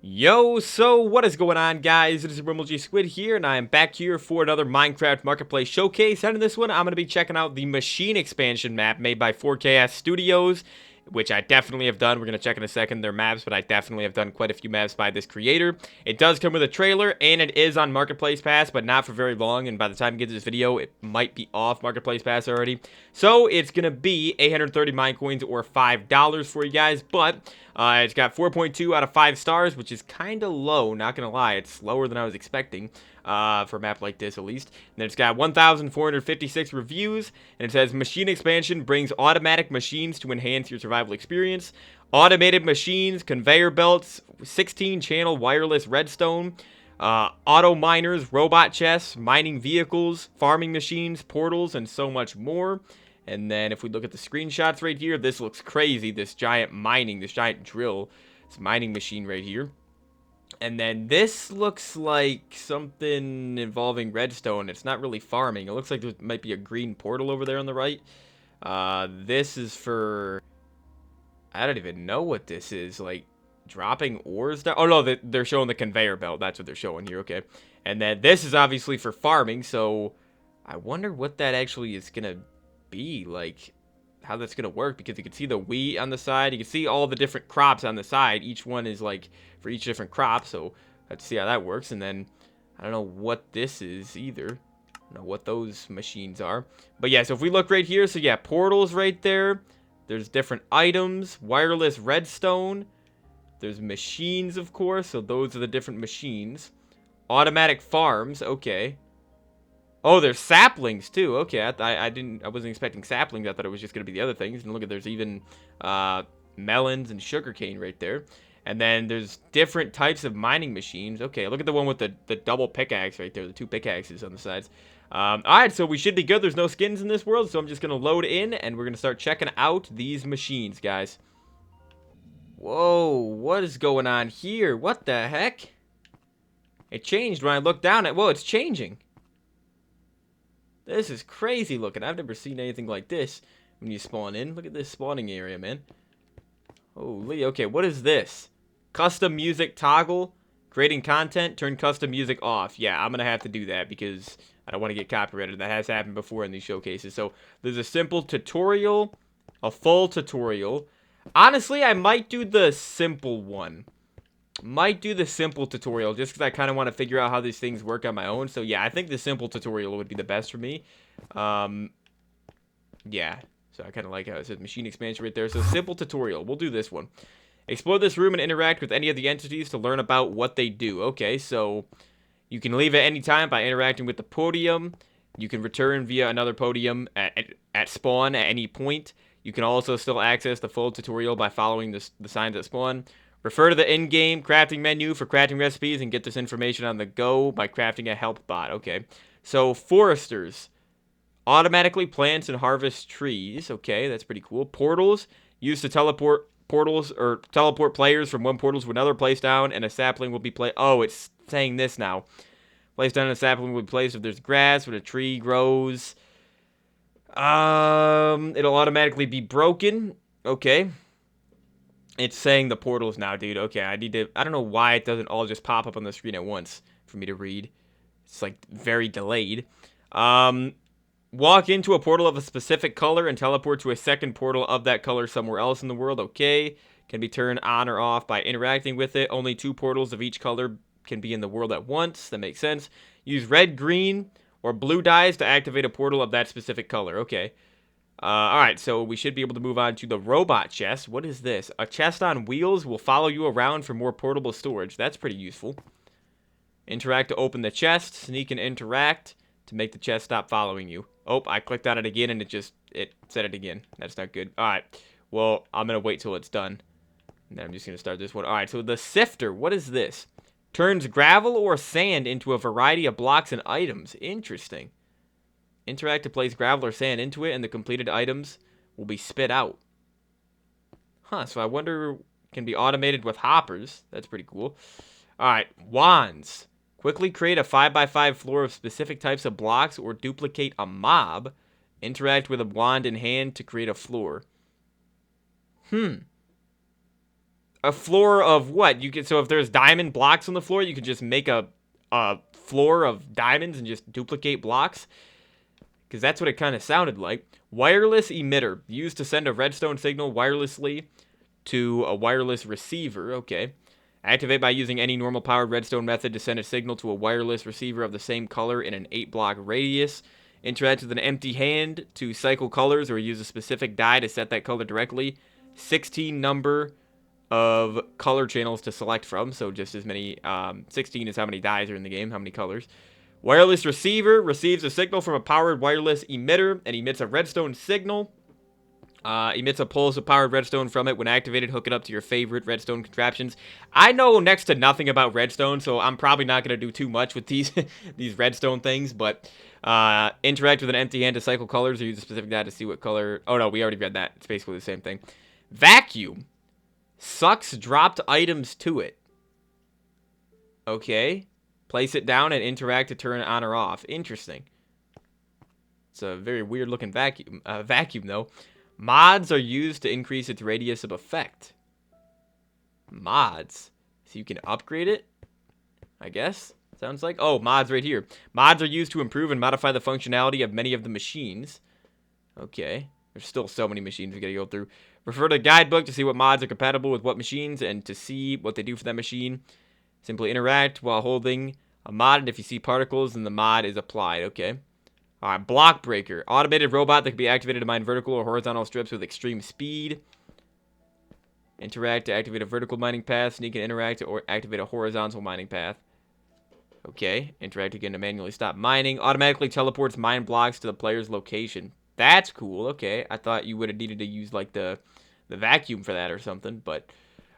Yo, so what is going on, guys? It is G Squid here, and I am back here for another Minecraft Marketplace showcase. And in this one, I'm going to be checking out the machine expansion map made by 4KS Studios, which I definitely have done. We're going to check in a second their maps, but I definitely have done quite a few maps by this creator. It does come with a trailer, and it is on Marketplace Pass, but not for very long. And by the time you get to this video, it might be off Marketplace Pass already. So it's going to be 830 mine coins or $5 for you guys, but it's got 4.2 out of 5 stars, which is kind of low, not going to lie. It's lower than I was expecting for a map like this, at least. And then it's got 1,456 reviews, and it says, machine expansion brings automatic machines to enhance your survival experience. Automated machines, conveyor belts, 16-channel wireless redstone, auto miners, robot chests, mining vehicles, farming machines, portals, and so much more. And then if we look at the screenshots right here, this looks crazy. This giant drill, this mining machine right here. And then this looks like something involving redstone. It's not really farming. It looks like there might be a green portal over there on the right. This is for, I don't even know what this is. Like dropping ores down. Oh no, they're showing the conveyor belt. That's what they're showing here. Okay. And then this is obviously for farming. So I wonder what that actually is gonna be, like how that's gonna work, because you can see the wheat on the side, you can see all the different crops on the side, each one is like for each different crop, so let's see how that works. And then I don't know what this is either. I don't know what those machines are, but yeah, so if we look right here, so yeah, portals right there, there's different items, wireless redstone, there's machines, of course, so those are the different machines. Automatic farms, okay. Oh, there's saplings too. Okay, I wasn't expecting saplings. I thought it was just gonna be the other things. And look at, there's even melons and sugarcane right there. And then there's different types of mining machines. Okay, look at the one with the double pickaxe right there, the two pickaxes on the sides. All right, so we should be good. There's no skins in this world, so I'm just gonna load in and we're gonna start checking out these machines, guys. Whoa, what is going on here? What the heck? It changed when I looked down at. Whoa, it's changing. This is crazy looking. I've never seen anything like this when you spawn in. Look at this spawning area, man. Holy, okay, what is this? Custom music toggle. Creating content, turn custom music off. Yeah, I'm going to have to do that because I don't want to get copyrighted. That has happened before in these showcases. So there's a simple tutorial, a full tutorial. Honestly, I might do the simple one. Might do the simple tutorial just because I kind of want to figure out how these things work on my own. So yeah, I think the simple tutorial would be the best for me. Yeah, so I kind of like how it says machine expansion right there. So simple tutorial, we'll do this one. Explore this room and interact with any of the entities to learn about what they do. Okay, so you can leave at any time by interacting with the podium. You can return via another podium at spawn at any point. You can also still access the full tutorial by following the signs at spawn. Refer to the in-game crafting menu for crafting recipes and get this information on the go by crafting a help bot. Okay, so foresters automatically plants and harvest trees. Okay, that's pretty cool. Portals used to teleport players from one portal to another. Place down and a sapling will be placed. Oh, it's saying this now. Place down and a sapling will be placed if there's grass. When a tree grows, it'll automatically be broken. Okay. It's saying the portals now, dude. Okay, I don't know why it doesn't all just pop up on the screen at once for me to read. It's like very delayed. Walk into a portal of a specific color and teleport to a second portal of that color somewhere else in the world. Okay. Can be turned on or off by interacting with it. Only 2 portals of each color can be in the world at once. That makes sense. Use red, green, or blue dyes to activate a portal of that specific color. Okay. Alright, so we should be able to move on to the robot chest. What is this? A chest on wheels will follow you around for more portable storage. That's pretty useful. Interact to open the chest. Sneak and interact to make the chest stop following you. Oh, I clicked on it again and it said it again. That's not good. Alright, well, I'm going to wait till it's done. And then I'm just going to start this one. Alright, so the sifter. What is this? Turns gravel or sand into a variety of blocks and items. Interesting. Interact to place gravel or sand into it, and the completed items will be spit out. Huh, so I wonder, can be automated with hoppers. That's pretty cool. Alright, wands. Quickly create a 5x5 floor of specific types of blocks or duplicate a mob. Interact with a wand in hand to create a floor. A floor of what? You can, so if there's diamond blocks on the floor, you can just make a floor of diamonds and just duplicate blocks. Because that's what it kind of sounded like. Wireless emitter, used to send a redstone signal wirelessly to a wireless receiver. Okay. Activate by using any normal powered redstone method to send a signal to a wireless receiver of the same color in an 8-block radius. Interact with an empty hand to cycle colors or use a specific die to set that color directly. 16 number of color channels to select from. So just as many, 16 is how many dies are in the game, how many colors. Wireless receiver receives a signal from a powered wireless emitter and emits a redstone signal. Emits a pulse of powered redstone from it. When activated, hook it up to your favorite redstone contraptions. I know next to nothing about redstone, so I'm probably not going to do too much with these these redstone things, but interact with an empty hand to cycle colors or use a specific die to see what color... Oh, no, we already read that. It's basically the same thing. Vacuum sucks dropped items to it. Okay. Place it down and interact to turn it on or off. Interesting. It's a very weird-looking vacuum. Vacuum, though. Mods are used to increase its radius of effect. Mods. So you can upgrade it, I guess. Sounds like. Oh, mods right here. Mods are used to improve and modify the functionality of many of the machines. Okay. There's still so many machines we gotta go through. Refer to the guidebook to see what mods are compatible with what machines and to see what they do for that machine. Simply interact while holding a mod, and if you see particles, then the mod is applied. Okay. Alright, block breaker. Automated robot that can be activated to mine vertical or horizontal strips with extreme speed. Interact to activate a vertical mining path. Sneak and interact to activate a horizontal mining path. Okay. Interact again to manually stop mining. Automatically teleports mine blocks to the player's location. That's cool. Okay. I thought you would have needed to use like the vacuum for that or something. But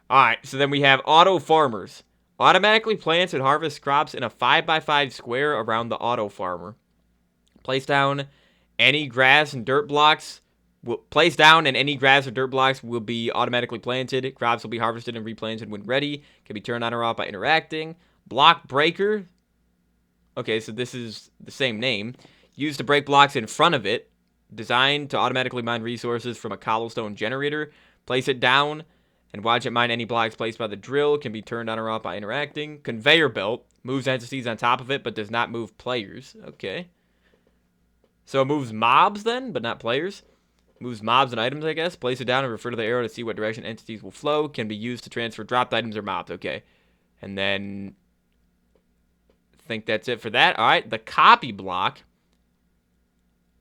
alright, so then we have auto farmers. Automatically plants and harvests crops in a 5x5 square around the auto farmer. Place down any grass and dirt blocks. Place down and any grass or dirt blocks will be automatically planted. Crops will be harvested and replanted when ready. Can be turned on or off by interacting. Block breaker. Okay, so this is the same name. Used to break blocks in front of it. Designed to automatically mine resources from a cobblestone generator. Place it down and watch it mine any blocks placed by the drill. Can be turned on or off by interacting. Conveyor belt. Moves entities on top of it, but does not move players. Okay. So it moves mobs then, but not players. Moves mobs and items, I guess. Place it down and refer to the arrow to see what direction entities will flow. Can be used to transfer dropped items or mobs. Okay. And then... I think that's it for that. Alright, the copy block.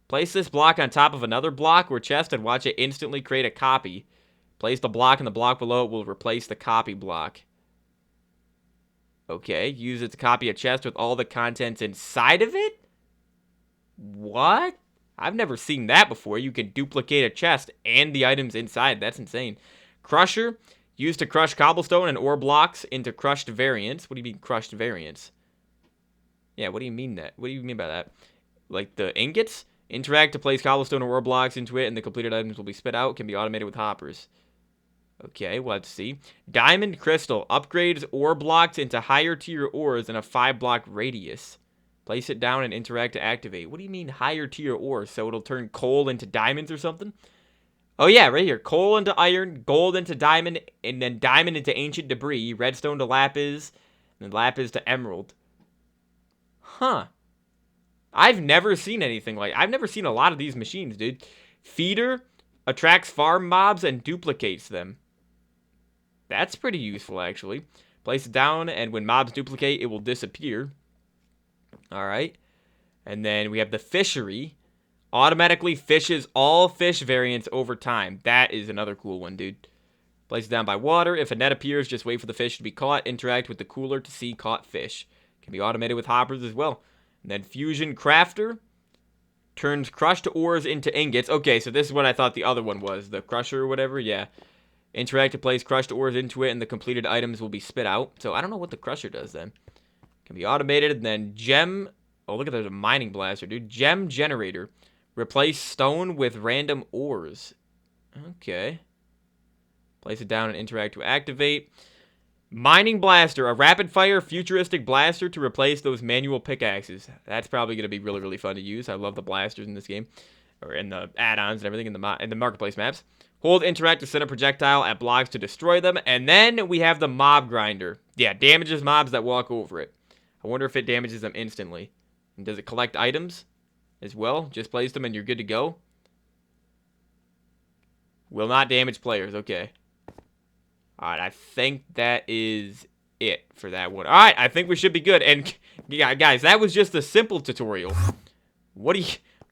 Place this block on top of another block or chest and watch it instantly create a copy. Place the block and the block below it will replace the copy block. Okay. Use it to copy a chest with all the contents inside of it? What? I've never seen that before. You can duplicate a chest and the items inside. That's insane. Crusher. Used to crush cobblestone and ore blocks into crushed variants. What do you mean crushed variants? Yeah, what do you mean that? What do you mean by that? Like the ingots? Interact to place cobblestone or ore blocks into it and the completed items will be spit out. Can be automated with hoppers. Okay, well, let's see. Diamond crystal. Upgrades ore blocks into higher tier ores in a 5-block radius. Place it down and interact to activate. What do you mean higher tier ore? So it'll turn coal into diamonds or something? Oh yeah, right here. Coal into iron, gold into diamond, and then diamond into ancient debris, redstone to lapis, and then lapis to emerald. Huh. I've never seen anything like... I've never seen a lot of these machines, dude. Feeder attracts farm mobs and duplicates them. That's pretty useful, actually. Place it down, and when mobs duplicate, it will disappear. Alright. And then we have the fishery. Automatically fishes all fish variants over time. That is another cool one, dude. Place it down by water. If a net appears, just wait for the fish to be caught. Interact with the cooler to see caught fish. Can be automated with hoppers as well. And then fusion crafter. Turns crushed ores into ingots. Okay, so this is what I thought the other one was. The crusher or whatever, yeah. Interact to place crushed ores into it, and the completed items will be spit out. So I don't know what the crusher does then. Can be automated, and then gem... Oh, look at there's a mining blaster, dude. Gem generator. Replace stone with random ores. Okay. Place it down and interact to activate. Mining blaster. A rapid-fire futuristic blaster to replace those manual pickaxes. That's probably going to be really, really fun to use. I love the blasters in this game. Or in the add-ons and everything in the marketplace maps. Hold interact to send a projectile at blocks to destroy them. And then we have the mob grinder. Yeah, damages mobs that walk over it. I wonder if it damages them instantly. And does it collect items as well? Just place them and you're good to go. Will not damage players. Okay. Alright, I think that is it for that one. Alright, I think we should be good. And, yeah, guys, that was just a simple tutorial. What do you...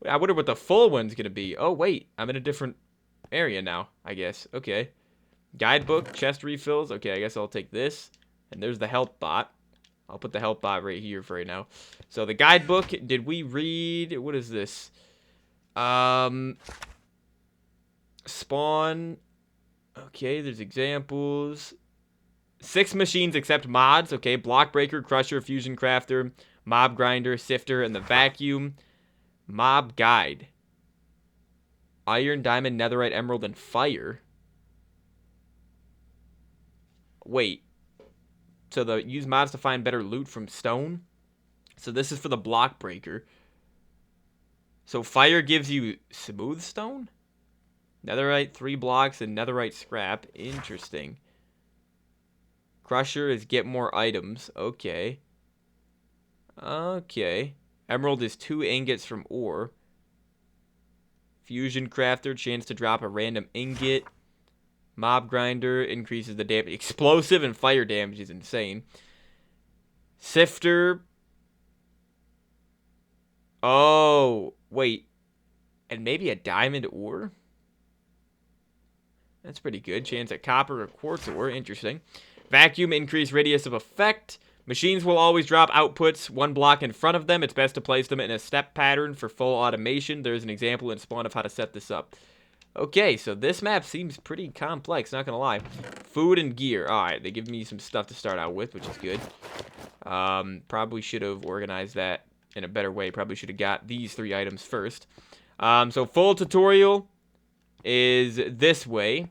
I wonder what the full one's gonna be. Oh, wait. I'm in a different area now, I guess. Okay. Guidebook, chest refills. Okay, I guess I'll take this. And there's the health bot. I'll put the health bot right here for right now. So, the guidebook, did we read... What is this? Spawn... Okay, there's examples. 6 machines accept mods. Okay, block breaker, crusher, fusion crafter, mob grinder, sifter, and the vacuum. Mob guide. Iron, diamond, netherite, emerald, and fire. Wait. So the use mods to find better loot from stone. So this is for the block breaker. So fire gives you smooth stone? Netherite, 3 blocks, and netherite scrap. Interesting. Crusher is get more items. Okay. Okay. Emerald is 2 ingots from ore. Fusion crafter, chance to drop a random ingot. Mob grinder increases the damage. Explosive and fire damage is insane. Sifter. Oh, wait. And maybe a diamond ore? That's pretty good. Chance at copper or quartz ore. Interesting. Vacuum, increased radius of effect. Machines will always drop outputs 1 block in front of them. It's best to place them in a step pattern for full automation. There's an example in Spawn of how to set this up. Okay, so this map seems pretty complex, not gonna lie. Food and gear. Alright, they give me some stuff to start out with, which is good. Probably should have organized that in a better way. Probably should have got these 3 items first. So full tutorial is this way.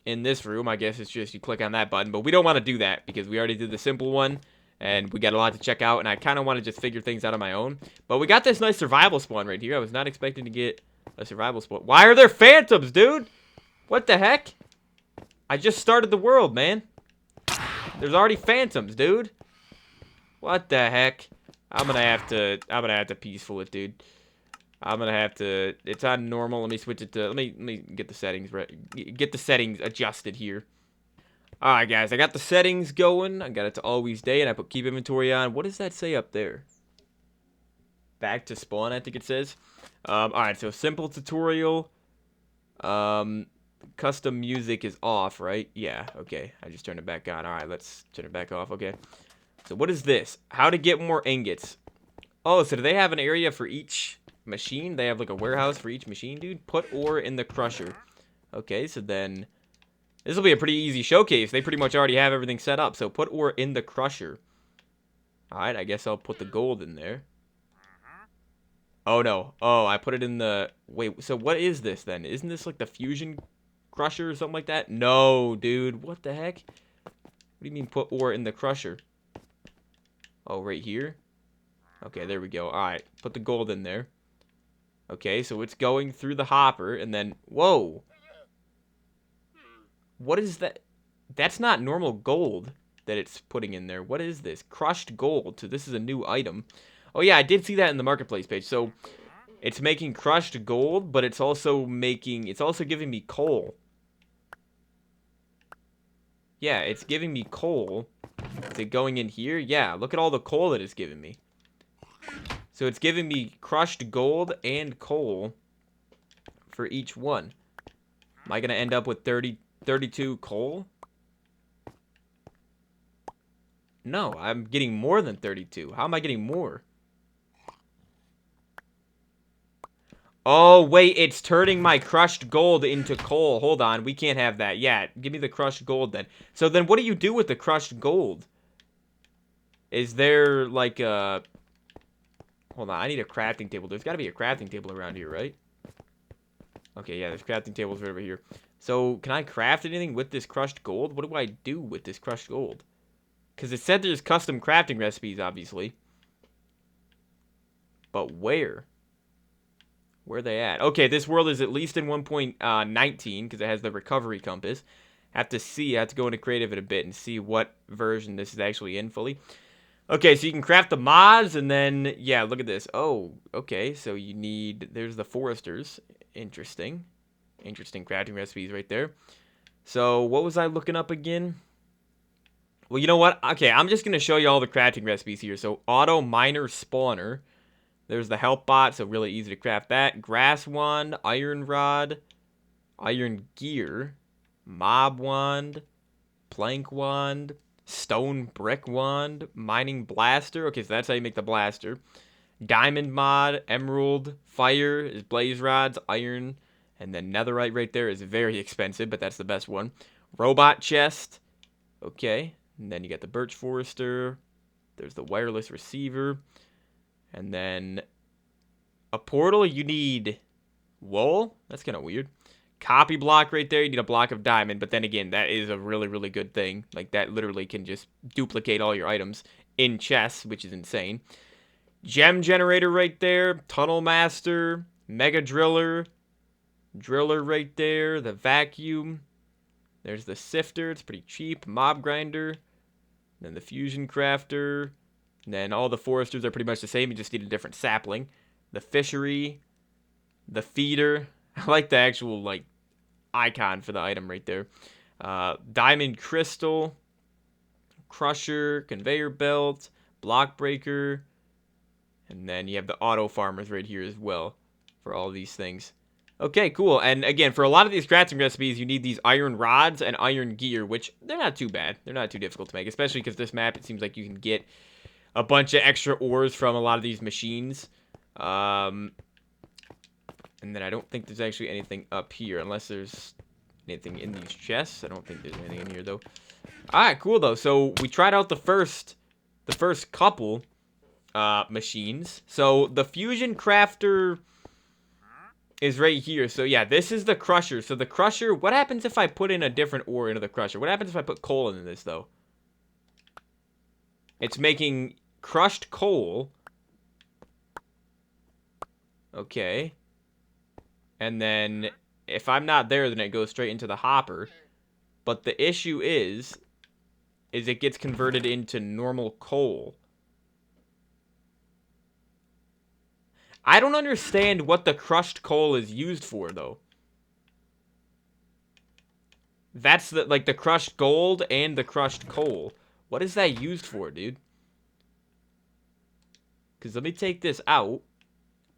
In this room, I guess it's just you click on that button, but we don't want to do that because we already did the simple one and we got a lot to check out, and I kind of want to just figure things out on my own. But we got this nice survival spawn right here. I was not expecting to get a survival spawn. Why are there phantoms, dude? What the heck? I just started the world, man. There's already phantoms, dude. What the heck? I'm gonna have to peaceful it, dude. I'm gonna have to. It's on normal. Let me switch it to. Let me get the settings right. Get the settings adjusted here. All right, guys. I got the settings going. I got it to always day, and I put keep inventory on. What does that say up there? Back to spawn, I think it says. All right. So simple tutorial. Custom music is off, right? Yeah. Okay. I just turned it back on. All right. Let's turn it back off. Okay. So what is this? How to get more ingots? Oh, so do they have an area for each machine? They have like a warehouse for each machine, dude. Put ore in the crusher. Okay, so then this will be a pretty easy showcase. They pretty much already have everything set up. So put ore in the crusher. Alright, I guess I'll put the gold in there. Oh no. Oh, I put it in the... Wait, so what is this then? Isn't this like the fusion crusher or something like that? No, dude. What the heck? What do you mean put ore in the crusher? Oh, right here? Okay, there we go. Alright, put the gold in there. Okay, so it's going through the hopper, and then... Whoa! What is that? That's not normal gold that it's putting in there. What is this? Crushed gold. So this is a new item. Oh yeah, I did see that in the marketplace page. So it's making crushed gold, but it's also making... It's also giving me coal. Yeah, it's giving me coal. Is it going in here? Yeah, look at all the coal that it's giving me. So it's giving me crushed gold and coal for each one. Am I going to end up with 32 coal? No, I'm getting more than 32. How am I getting more? Oh, wait, it's turning my crushed gold into coal. Hold on, we can't have that. Yeah, give me the crushed gold then. So then what do you do with the crushed gold? Is there like a... Hold on, I need a crafting table. There's got to be a crafting table around here, right? Okay, yeah, there's crafting tables right over here. So, can I craft anything with this crushed gold? What do I do with this crushed gold? Because it said there's custom crafting recipes, obviously. But where? Where are they at? Okay, this world is at least in 1.19 because it has the recovery compass. I have to go into creative in a bit and see what version this is actually in fully. Okay, so you can craft the mods and then, yeah, look at this. Oh, okay, so you need, there's the foresters. Interesting. Interesting crafting recipes right there. So what was I looking up again? Well, you know what? Okay, I'm just going to show you all the crafting recipes here. So auto miner spawner. There's the help bot, so really easy to craft that. Grass wand, iron rod, iron gear, mob wand, plank wand, stone brick wand, mining blaster. Okay, so that's how you make the blaster. Diamond mod, emerald, fire is blaze rods, iron, and then netherite right there is very expensive, but that's the best one. Robot chest. Okay, and then you got the birch forester. There's the wireless receiver. And then a portal, you need wool. That's kind of weird. Copy block right there, you need a block of diamond, but then again, that is a really, really good thing. Like, that literally can just duplicate all your items in chests, which is insane. Gem generator right there, tunnel master, mega driller, driller right there, the vacuum. There's the sifter, it's pretty cheap. Mob grinder, then the fusion crafter, and then all the foresters are pretty much the same, you just need a different sapling. The fishery, the feeder. I like the actual, like, icon for the item right there. Diamond crystal, crusher, conveyor belt, block breaker, and then you have the auto farmers right here as well for all these things. Okay, cool. And again, for a lot of these crafting recipes, you need these iron rods and iron gear, which they're not too bad. They're not too difficult to make, especially because this map, it seems like you can get a bunch of extra ores from a lot of these machines. And then I don't think there's actually anything up here, unless there's anything in these chests. I don't think there's anything in here, though. Alright, cool, though. So, we tried out the first couple machines. So, the fusion crafter is right here. So, yeah, this is the crusher. So, the crusher, what happens if I put in a different ore into the crusher? What happens if I put coal into this, though? It's making crushed coal. Okay. And then, if I'm not there, then it goes straight into the hopper. But the issue is it gets converted into normal coal. I don't understand what the crushed coal is used for, though. That's the, like, the crushed gold and the crushed coal. What is that used for, dude? Because let me take this out.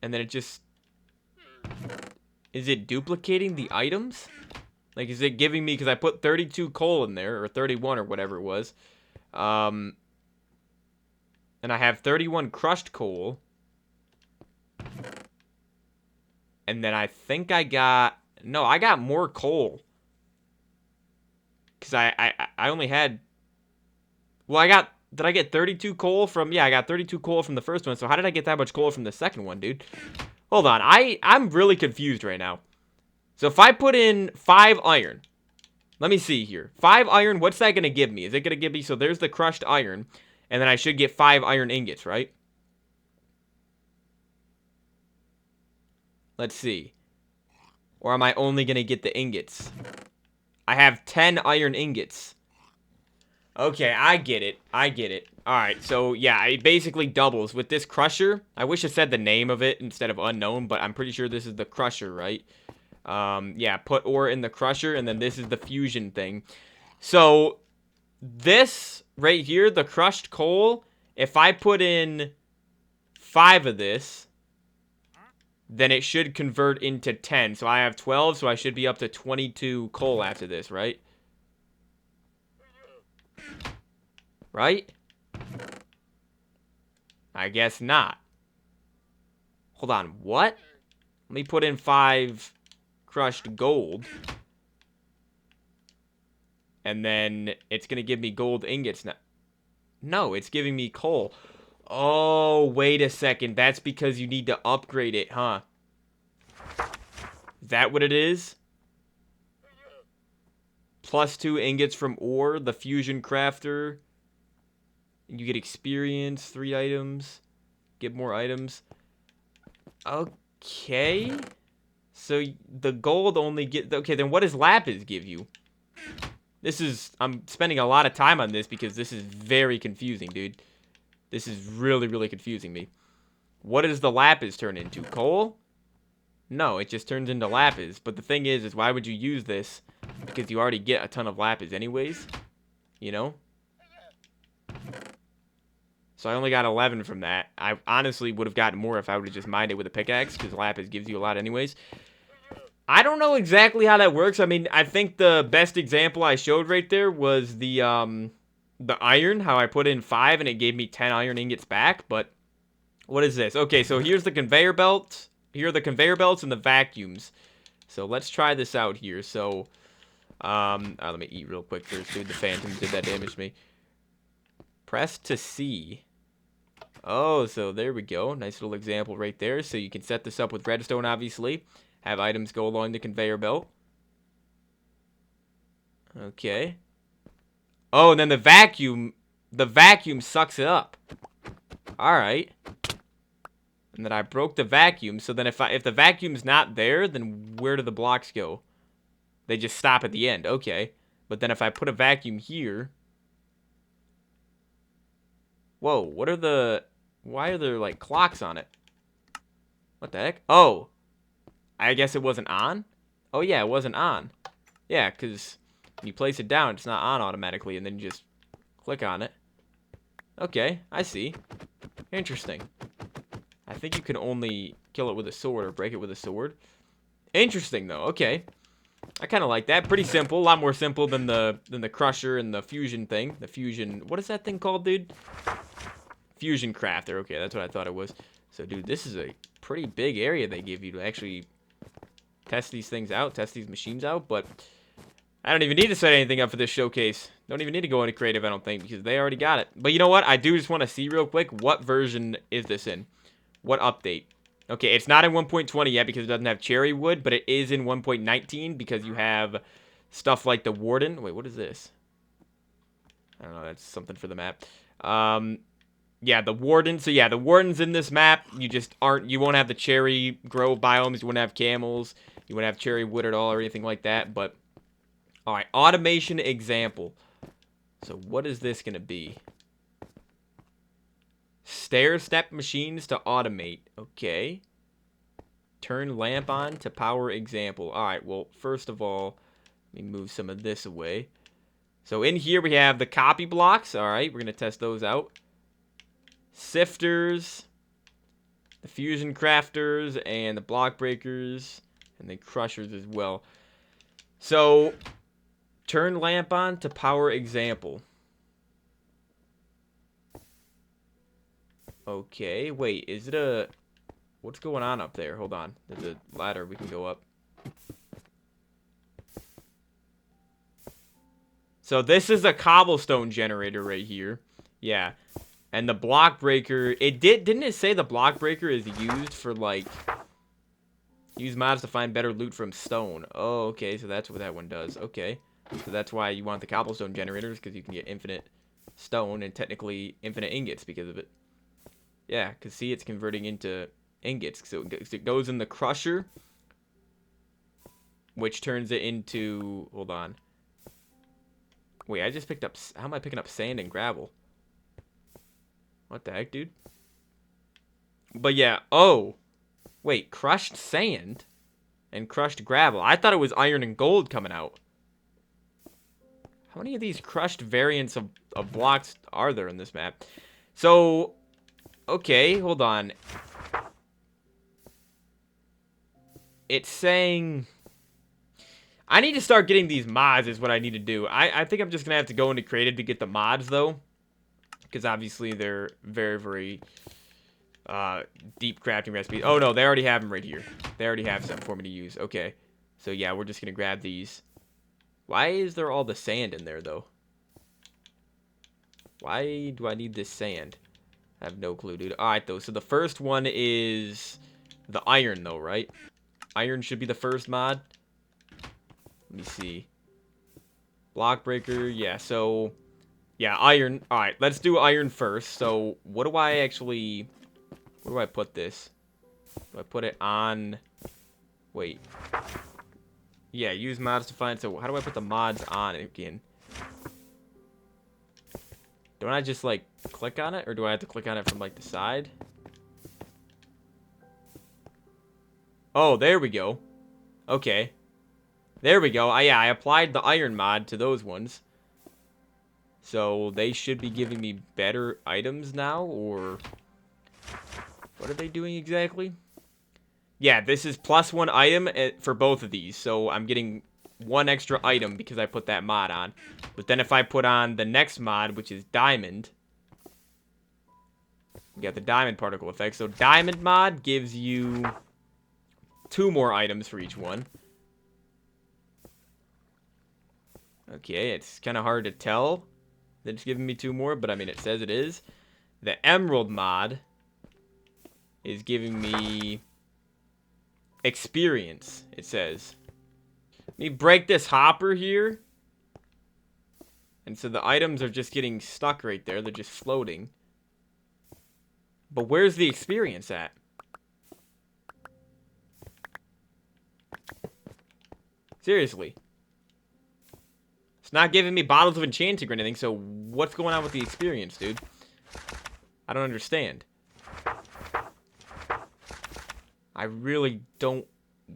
And then it just... Is it duplicating the items? Like, is it giving me... Because I put 32 coal in there, or 31 or whatever it was. And I have 31 crushed coal. And then I think I got... No, I got more coal. Because I only had... Well, I got... Did I get 32 coal from... Yeah, I got 32 coal from the first one. So how did I get that much coal from the second one, dude? Hold on. I'm really confused right now. So if I put in 5 iron... Let me see here. 5 iron, what's that going to give me? Is it going to give me... So there's the crushed iron. And then I should get 5 iron ingots, right? Let's see. Or am I only going to get the ingots? I have 10 iron ingots. Okay, I get it. I get it. Alright, so yeah, it basically doubles. With this crusher, I wish it said the name of it instead of unknown, but I'm pretty sure this is the crusher, right? Yeah, put ore in the crusher, and then this is the fusion thing. So, this right here, the crushed coal, if I put in 5 of this... then it should convert into 10. So I have 12, so I should be up to 22 coal after this, right? Right? I guess not. Hold on, what? Let me put in 5 crushed gold. And then it's going to give me gold ingots now. No, it's giving me coal. Oh, wait a second. That's because you need to upgrade it, huh? Is that what it is? Plus 2 ingots from ore, the fusion crafter. You get experience, 3 items. Get more items. Okay. So the gold only get... Okay, then what does lapis give you? This is... I'm spending a lot of time on this because this is very confusing, dude. This is really, really confusing me. What does the lapis turn into? Coal? No, it just turns into lapis. But the thing is why would you use this? Because you already get a ton of lapis anyways. You know? So I only got 11 from that. I honestly would have gotten more if I would have just mined it with a pickaxe, because lapis gives you a lot anyways. I don't know exactly how that works. I mean, I think the best example I showed right there was the iron, how I put in 5 and it gave me 10 iron ingots back, but what is this? Okay, so here's the conveyor belt. Here are the conveyor belts and the vacuums. So let's try this out here. So, let me eat real quick first, dude. The phantoms did that damage to me. Press to see. Oh, so there we go. Nice little example right there. So you can set this up with redstone, obviously. Have items go along the conveyor belt. Okay. Oh, and then the vacuum sucks it up. Alright. And then I broke the vacuum, so then if the vacuum's not there, then where do the blocks go? They just stop at the end. Okay. But then if I put a vacuum here... Whoa, what are the... Why are there, like, clocks on it? What the heck? Oh. I guess it wasn't on? Oh, yeah, it wasn't on. Yeah, because when you place it down, it's not on automatically, and then you just click on it. Okay, I see. Interesting. I think you can only kill it with a sword or break it with a sword. Interesting, though. Okay. I kind of like that. Pretty simple. A lot more simple than the crusher and the fusion thing. The fusion... What is that thing called, dude? Fusion crafter. Okay, that's what I thought it was. So, dude, this is a pretty big area they give you to actually test these things out, test these machines out, but I don't even need to set anything up for this showcase. Don't even need to go into creative, I don't think, because they already got it. But you know what? I do just want to see real quick, what version is this in? What update? Okay, it's not in 1.20 yet because it doesn't have cherry wood, but it is in 1.19 because you have stuff like the warden. Wait, what is this? I don't know, that's something for the map. Yeah, the warden. So yeah, the warden's in this map. You won't have the cherry grove biomes. You won't have camels. You won't have cherry wood at all or anything like that. But, alright, automation example. So what is this going to be? Stair-step machines to automate. Okay. Turn lamp on to power example. Alright, well, first of all, let me move some of this away. So in here we have the copy blocks. Alright, we're going to test those out. Sifters, the fusion crafters, and the block breakers, and the crushers as well. So, turn lamp on to power example. Okay, wait, is it a... What's going on up there? Hold on. There's a ladder we can go up. So this is a cobblestone generator right here. Yeah. And the block breaker, didn't it say the block breaker is used for, like, use mods to find better loot from stone? Oh, okay, so that's what that one does. Okay. So that's why you want the cobblestone generators, because you can get infinite stone and technically infinite ingots because of it. Yeah, because see, it's converting into ingots. So it goes in the crusher, which turns it into... Hold on. Wait, I just picked up... How am I picking up sand and gravel? What the heck, dude? But yeah, oh. Wait, crushed sand and crushed gravel. I thought it was iron and gold coming out. How many of these crushed variants of blocks are there in this map? So, okay, hold on. It's saying... I need to start getting these mods is what I need to do. I think I'm just going to have to go into creative to get the mods, though. Because obviously they're very, very deep crafting recipes. Oh, no, they already have them right here. They already have some for me to use. Okay. So, yeah, we're just going to grab these. Why is there all the sand in there, though? Why do I need this sand? I have no clue, dude. Alright, though. So, the first one is the iron, though, right? Iron should be the first mod. Let me see. Block breaker. Yeah, so... Yeah, iron. Alright, let's do iron first. So, what do I actually... Where do I put this? Do I put it on... Wait. Yeah, use mods to find... So how do I put the mods on again? Don't I just, like, click on it? Or do I have to click on it from, like, the side? Oh, there we go. Okay. There we go. Yeah, I applied the iron mod to those ones. So they should be giving me better items now, or... What are they doing exactly? Yeah, this is +1 item for both of these. So I'm getting 1 extra item because I put that mod on. But then if I put on the next mod, which is diamond... We got the diamond particle effect. So diamond mod gives you 2 more items for each one. Okay, it's kind of hard to tell that it's giving me 2 more, but I mean, it says it is. The emerald mod is giving me experience, it says. Let me break this hopper here. And so the items are just getting stuck right there. They're just floating. But where's the experience at? Seriously. It's not giving me bottles of enchanting or anything, so what's going on with the experience, dude? I don't understand. I really don't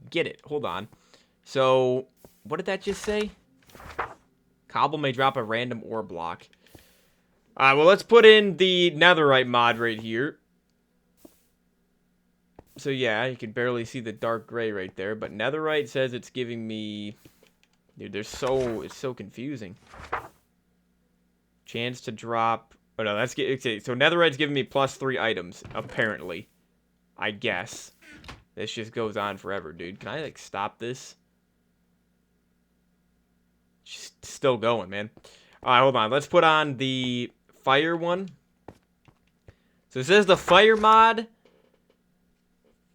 get it. Hold on. So, what did that just say? Cobble may drop a random ore block. Alright, well, let's put in the netherite mod right here. So, yeah, you can barely see the dark gray right there. But netherite says it's giving me... Dude, it's so confusing. Chance to drop... Oh, no, that's... Okay, so netherite's giving me +3 items, apparently. I guess. This just goes on forever, dude. Can I, like, stop this? Just still going, man. Alright, hold on. Let's put on the fire one. So it says the fire mod.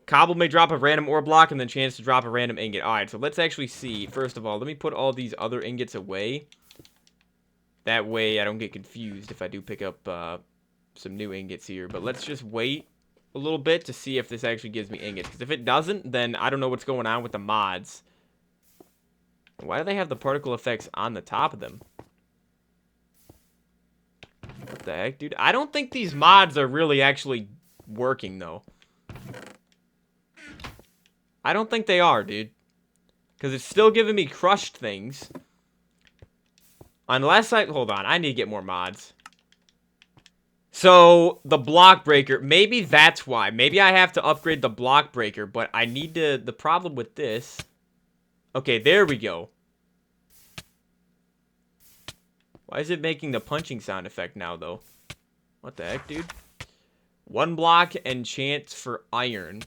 Cobble may drop a random ore block and then chance to drop a random ingot. Alright, so let's actually see. First of all, let me put all these other ingots away. That way I don't get confused if I do pick up some new ingots here. But let's just wait a little bit to see if this actually gives me ingots. Because if it doesn't, then I don't know what's going on with the mods. Why do they have the particle effects on the top of them? What the heck, dude? I don't think these mods are really actually working, though. I don't think they are, dude. Because it's still giving me crushed things. Unless I... Hold on, I need to get more mods. So, the block breaker, maybe that's why. Maybe I have to upgrade the block breaker, but I need to... The problem with this... Okay, there we go. Why is it making the punching sound effect now, though? What the heck, dude? 1 block and chance for iron.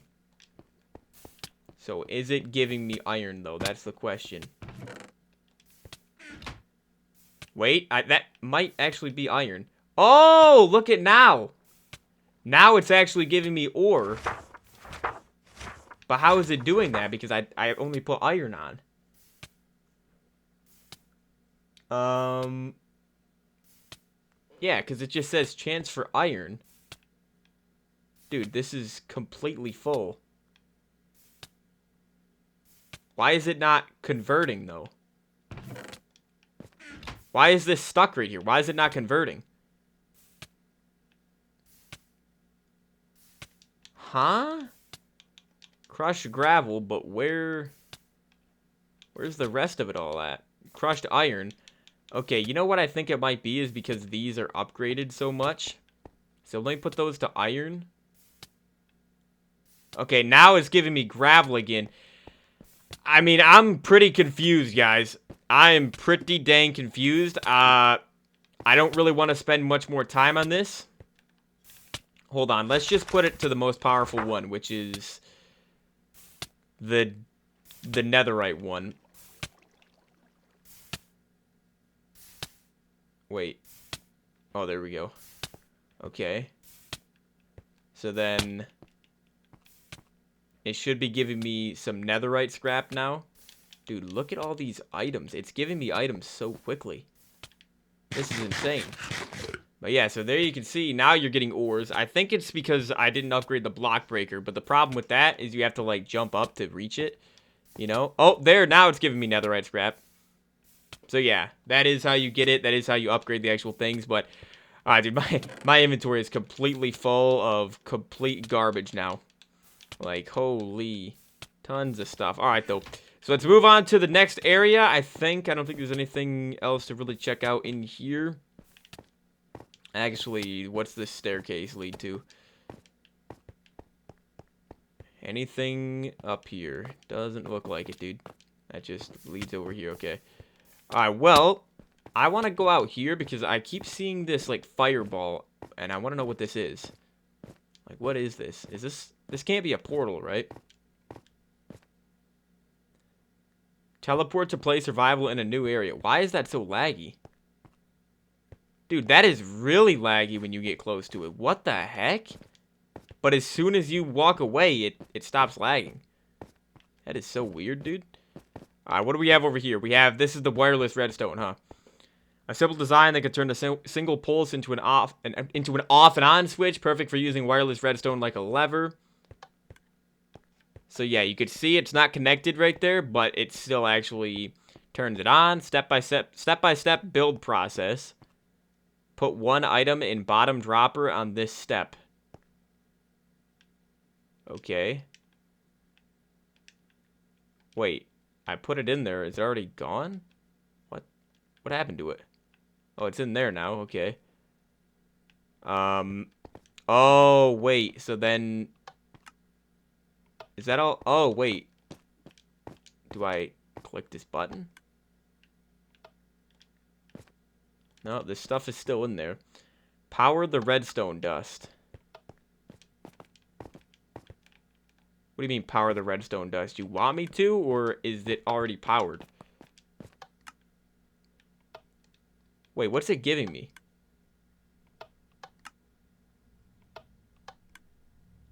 So, is it giving me iron, though? That's the question. Wait, that might actually be iron. Oh, look at now. Now it's actually giving me ore. But how is it doing that? Because I only put iron on. Yeah, because it just says chance for iron. Dude, this is completely full. Why is it not converting, though? Why is this stuck right here? Why is it not converting? Huh? Crushed gravel, but where's the rest of it all at? Crushed iron. Okay, you know what I think it might be is because these are upgraded so much. So let me put those to iron. Okay, now it's giving me gravel again. I mean, I'm pretty confused, guys. I am pretty dang confused. I don't really want to spend much more time on this. Hold on, let's just put it to the most powerful one, which is the netherite one. Wait. Oh, there we go. Okay. So then it should be giving me some netherite scrap now. Dude, look at all these items. It's giving me items so quickly. This is insane. But yeah, so there you can see, now you're getting ores. I think it's because I didn't upgrade the block breaker, but the problem with that is you have to, like, jump up to reach it, you know? Oh, there, now it's giving me netherite scrap. So yeah, that is how you get it. That is how you upgrade the actual things, but... Alright, dude, my inventory is completely full of complete garbage now. Like, holy... Tons of stuff. Alright, though. So let's move on to the next area, I think. I don't think there's anything else to really check out in here. Actually, what's this staircase lead to? Anything up here? Doesn't look like it, dude. That just leads over here, okay. Alright, well, I want to go out here because I keep seeing this, like, fireball, and I want to know what this is. Like, what is this? Is this... This can't be a portal, right? Teleport to play survival in a new area. Why is that so laggy? Dude, that is really laggy when you get close to it. What the heck? But as soon as you walk away, it stops lagging. That is so weird, dude. Alright, what do we have over here? We have, this is the wireless redstone, huh? A simple design that can turn a single pulse into an off and on switch, perfect for using wireless redstone like a lever. So yeah, you could see it's not connected right there, but it still actually turns it on. Step by step build process. Put one item in bottom dropper on this step. Okay. Wait, I put it in there. Is it already gone? What happened to it? Oh, it's in there now. Okay. Oh, wait. So then... Is that all? Oh, wait. Do I click this button? No, this stuff is still in there. Power the redstone dust. What do you mean, power the redstone dust? You want me to, or is it already powered? Wait, what's it giving me?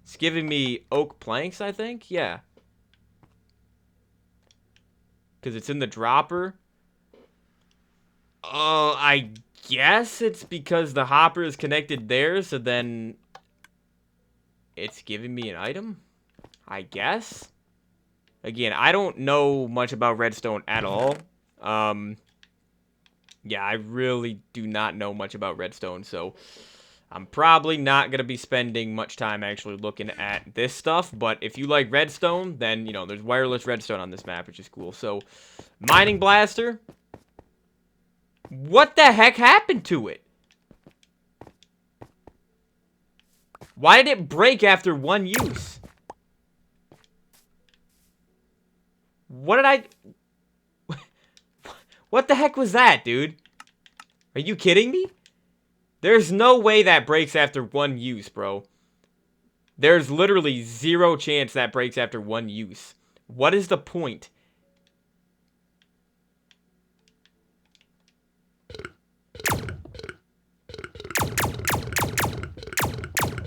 It's giving me oak planks, I think? Yeah. Because it's in the dropper. Oh, I guess it's because the hopper is connected there, so then it's giving me an item? I guess? Again, I don't know much about redstone at all. Yeah, I really do not know much about redstone, so I'm probably not going to be spending much time actually looking at this stuff, but if you like redstone, then, you know, there's wireless redstone on this map, which is cool. So, mining blaster. What the heck happened to it? Why did it break after one use? What did I... What the heck was that, dude? Are you kidding me? There's no way that breaks after one use, bro. There's literally zero chance that breaks after one use. What is the point?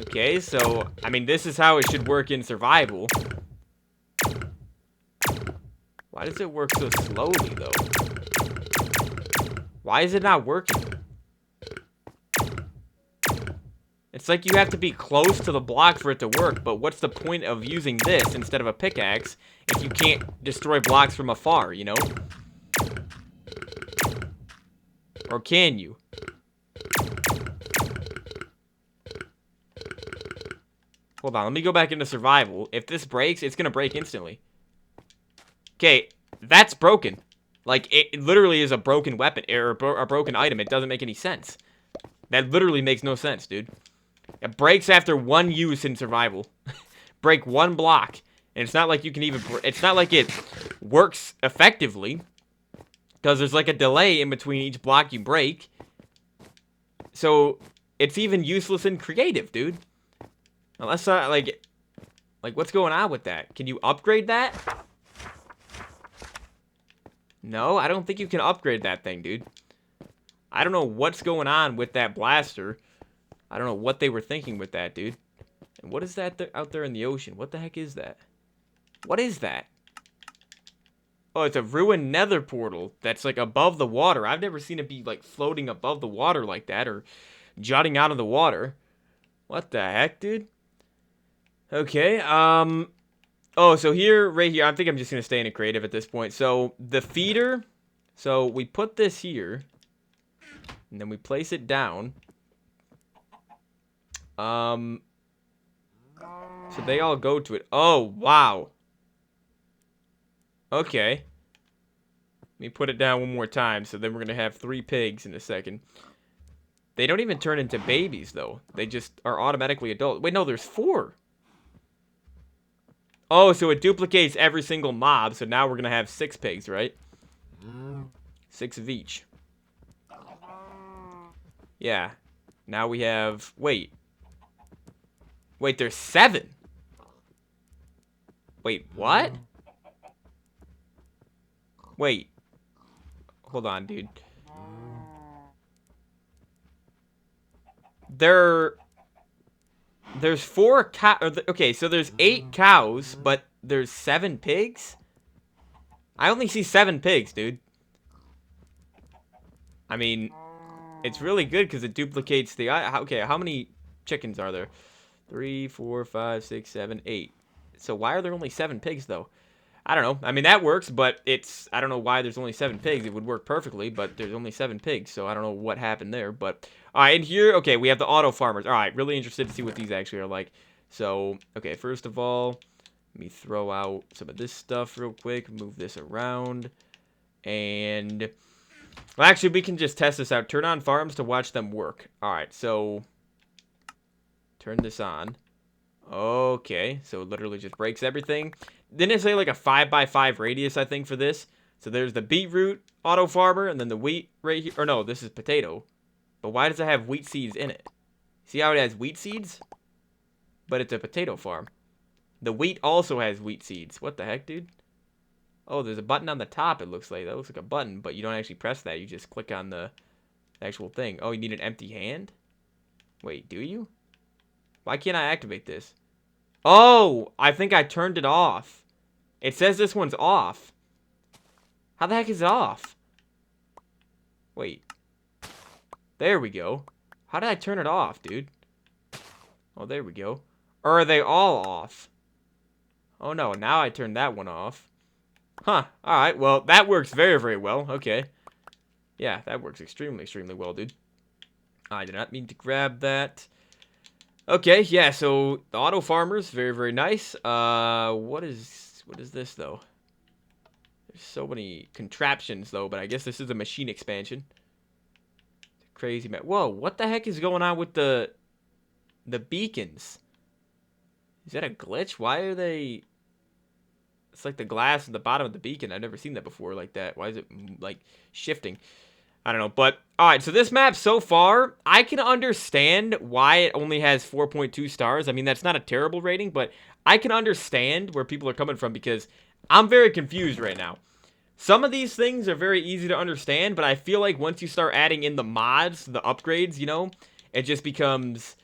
Okay, so, I mean, this is how it should work in survival. Why does it work so slowly, though? Why is it not working? It's like you have to be close to the block for it to work, but what's the point of using this instead of a pickaxe if you can't destroy blocks from afar, you know? Or can you? Hold on, let me go back into survival. If this breaks, it's gonna break instantly. Okay, that's broken. Like, it literally is a broken weapon, or a broken item. It doesn't make any sense. That literally makes no sense, dude. It breaks after one use in survival. Break one block. And it's not like you can even... It's not like it works effectively. Because there's like a delay in between each block you break. So, it's even useless in creative, dude. Unless, like, what's going on with that? Can you upgrade that? No, I don't think you can upgrade that thing, dude. I don't know what's going on with that blaster. I don't know what they were thinking with that, dude. And what is that out there in the ocean? What the heck is that? What is that? Oh, it's a ruined nether portal that's, like, above the water. I've never seen it be, like, floating above the water like that, or jutting out of the water. What the heck, dude? Okay, oh, so here, right here, I think I'm just going to stay in a creative at this point. So, the feeder, so we put this here, and then we place it down. So they all go to it. Oh, wow. Okay. Let me put it down one more time, so then we're going to have 3 pigs in a second. They don't even turn into babies, though. They just are automatically adult. Wait, no, there's 4. Oh, so it duplicates every single mob, so now we're going to have 6 pigs, right? 6 of each. Yeah. Now we have... Wait. Wait, there's 7. Wait, what? Wait. Hold on, dude. There's 4 cows. Okay, so there's 8 cows, but there's 7 pigs? I only see 7 pigs, dude. I mean, it's really good because it duplicates the... Okay, how many chickens are there? 3, 4, 5, 6, 7, 8. So why are there only 7 pigs, though? I don't know. I mean, that works, but it's... I don't know why there's only 7 pigs. It would work perfectly, but there's only 7 pigs, so I don't know what happened there, but... Alright, and here, okay, we have the auto farmers. Alright, really interested to see what these actually are like. So, okay, first of all, let me throw out some of this stuff real quick. Move this around. And... Well, actually, we can just test this out. Turn on farms to watch them work. Alright, so... Turn this on. Okay, so it literally just breaks everything. Didn't it say like a 5x5 radius, I think, for this? So there's the beetroot auto farmer, and then the wheat right here. Or no, this is potato. But why does it have wheat seeds in it? See how it has wheat seeds? But it's a potato farm. The wheat also has wheat seeds. What the heck, dude? Oh, there's a button on the top, it looks like. That looks like a button, but you don't actually press that. You just click on the actual thing. Oh, you need an empty hand? Wait, do you? Why can't I activate this? Oh, I think I turned it off. It says this one's off. How the heck is it off? Wait. There we go. How did I turn it off, dude? Oh, there we go. Or are they all off? Oh, no. Now I turned that one off. Huh. Alright. Well, that works very, very well. Okay. Yeah, that works extremely, extremely well, dude. I did not mean to grab that. Okay, yeah, so the auto farmers, very, very nice. What is this, though? There's so many contraptions, though, but I guess this is a machine expansion. Crazy, man. Whoa, what the heck is going on with the beacons? Is that a glitch? Why are they... It's like the glass at the bottom of the beacon. I've never seen that before like that. Why is it, like, shifting? I don't know, but... Alright, so this map so far, I can understand why it only has 4.2 stars. I mean, that's not a terrible rating, but I can understand where people are coming from because I'm very confused right now. Some of these things are very easy to understand, but I feel like once you start adding in the mods, the upgrades, you know, it just becomes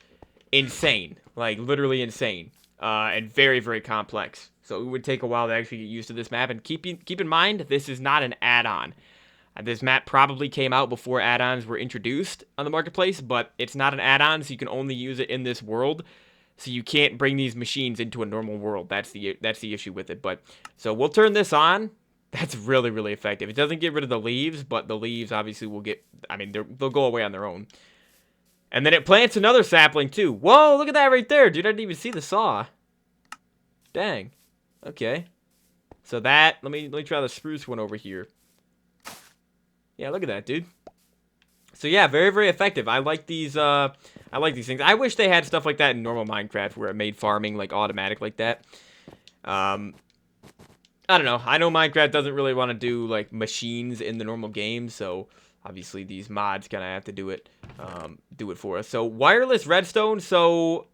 insane. Like, literally insane. And very, very complex. So it would take a while to actually get used to this map. And keep in mind, this is not an add-on. This map probably came out before add-ons were introduced on the marketplace, but it's not an add-on, so you can only use it in this world. So you can't bring these machines into a normal world. That's the issue with it. But so we'll turn this on. That's really, really effective. It doesn't get rid of the leaves, but the leaves obviously will get... I mean, they'll go away on their own. And then it plants another sapling, too. Whoa, look at that right there, dude. I didn't even see the saw. Dang. Okay. So that... Let me try the spruce one over here. Yeah, look at that, dude. So yeah, very, very effective. I like these things. I wish they had stuff like that in normal Minecraft where it made farming, like, automatic like that. I don't know. I know Minecraft doesn't really want to do, like, machines in the normal game, so obviously these mods kind of have to do it for us. So, wireless redstone. So,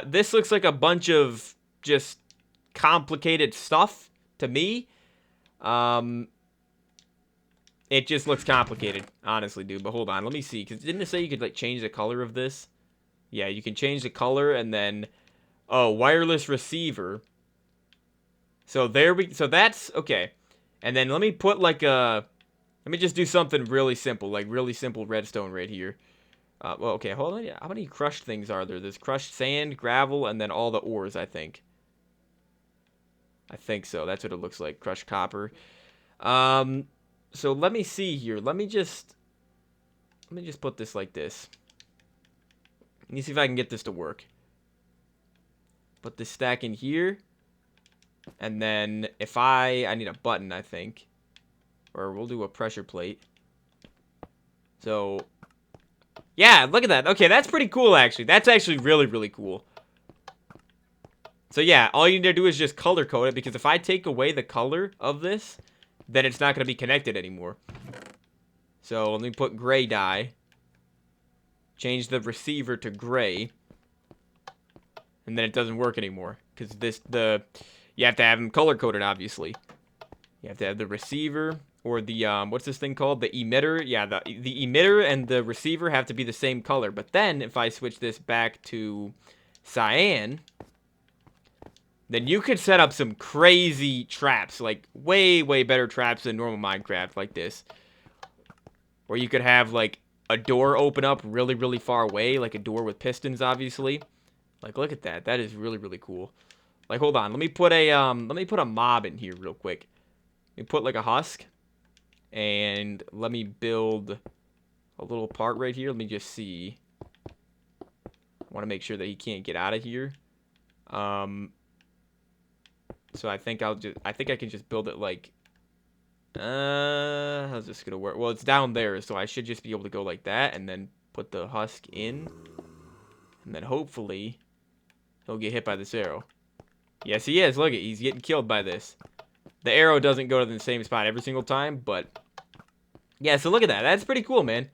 this looks like a bunch of just complicated stuff to me. It just looks complicated, honestly, dude. But hold on, let me see. Because didn't it say you could, like, change the color of this? Yeah, you can change the color and then... Oh, wireless receiver. So that's, okay. And then let me put like let me just do something really simple, like really simple redstone right here. Well, okay, hold on. Yeah, how many crushed things are there? There's crushed sand, gravel, and then all the ores, I think. I think so. That's what it looks like. Crushed copper. Um, so let me see here. Let me just put this like this. Let me see if I can get this to work. Put this stack in here. And then if I need a button, I think. Or we'll do a pressure plate. So, yeah, look at that. Okay, that's pretty cool, actually. That's actually really, really cool. So, yeah, all you need to do is just color code it. Because if I take away the color of this, then it's not going to be connected anymore. So, let me put gray dye. Change the receiver to gray. And then it doesn't work anymore. Because you have to have them color-coded, obviously. You have to have the receiver, or the, what's this thing called? The emitter. Yeah, the emitter and the receiver have to be the same color. But then, if I switch this back to cyan, then you could set up some crazy traps. Like, way, way better traps than normal Minecraft, like this. Where you could have, like, a door open up really, really far away. Like a door with pistons, obviously. Like, look at that. That is really, really cool. Like, hold on. Let me put a mob in here real quick. Let me put, like, a husk. And let me build a little part right here. Let me just see. I want to make sure that he can't get out of here. So I think I can just build it like, how's this gonna work? Well, it's down there, so I should just be able to go like that, and then put the husk in. And then hopefully he'll get hit by this arrow. Yes, he is. Look, he's getting killed by this. The arrow doesn't go to the same spot every single time, but yeah, so look at that. That's pretty cool, man.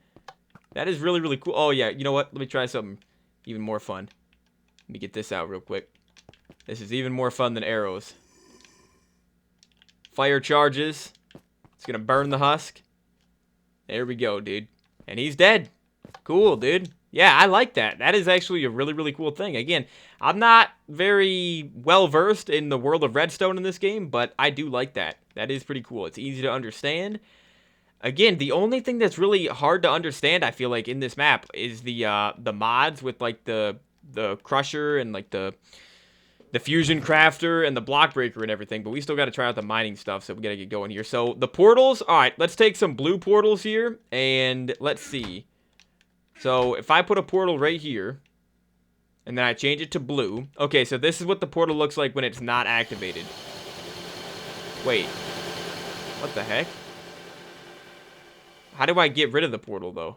That is really, really cool. Oh, yeah, you know what? Let me try something even more fun. Let me get this out real quick. This is even more fun than arrows. Fire charges. It's going to burn the husk. There we go, dude. And he's dead. Cool, dude. Yeah, I like that. That is actually a really, really cool thing. Again, I'm not very well-versed in the world of redstone in this game, but I do like that. That is pretty cool. It's easy to understand. Again, the only thing that's really hard to understand, I feel like, in this map is the mods with, like, the crusher and, like, the fusion crafter and the block breaker and everything, but we still got to try out the mining stuff, so we got to get going here. So, the portals, all right, let's take some blue portals here, and let's see. So, if I put a portal right here, and then I change it to blue. Okay, so this is what the portal looks like when it's not activated. Wait. What the heck? How do I get rid of the portal, though?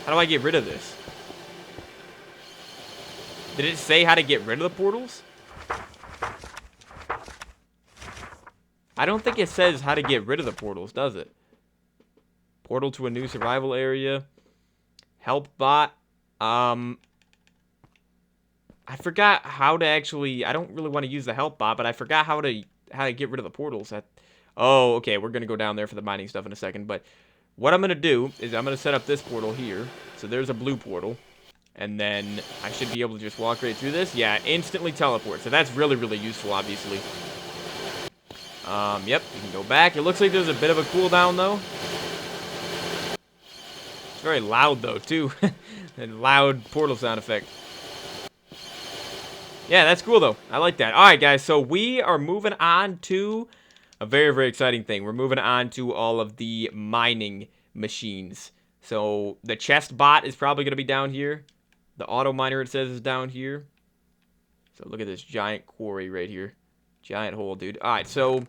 How do I get rid of this? Did it say how to get rid of the portals? I don't think it says how to get rid of the portals, does it? Portal to a new survival area. Help bot. I forgot how to actually... I don't really want to use the help bot, but I forgot how to get rid of the portals. Oh, okay, we're going to go down there for the mining stuff in a second, but what I'm going to do is I'm going to set up this portal here. So there's a blue portal, and then I should be able to just walk right through this. Yeah, instantly teleport, so that's really, really useful, obviously. Yep, you can go back. It looks like there's a bit of a cooldown, though. It's very loud, though, too. And loud portal sound effect. Yeah, that's cool, though. I like that. All right, guys, so we are moving on to a very, very exciting thing. We're moving on to all of the mining machines. So the chest bot is probably going to be down here. The auto miner, it says, is down here. So look at this giant quarry right here. Giant hole, dude. All right, so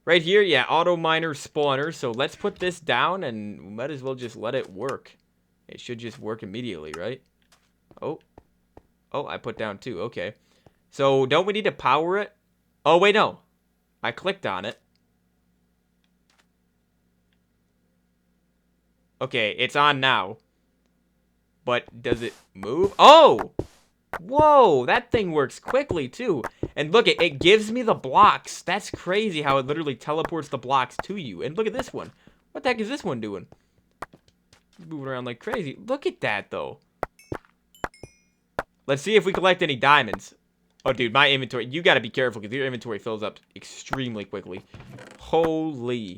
right here, yeah, auto miner spawner. So let's put this down and we might as well just let it work. It should just work immediately, right? Oh, I put down 2. Okay. So don't we need to power it? Oh, wait, no. I clicked on it. Okay, it's on now. But does it move? Oh! Whoa, that thing works quickly, too. And look, it gives me the blocks. That's crazy how it literally teleports the blocks to you. And look at this one. What the heck is this one doing? It's moving around like crazy. Look at that, though. Let's see if we collect any diamonds. Oh, dude, my inventory. You got to be careful because your inventory fills up extremely quickly. Holy.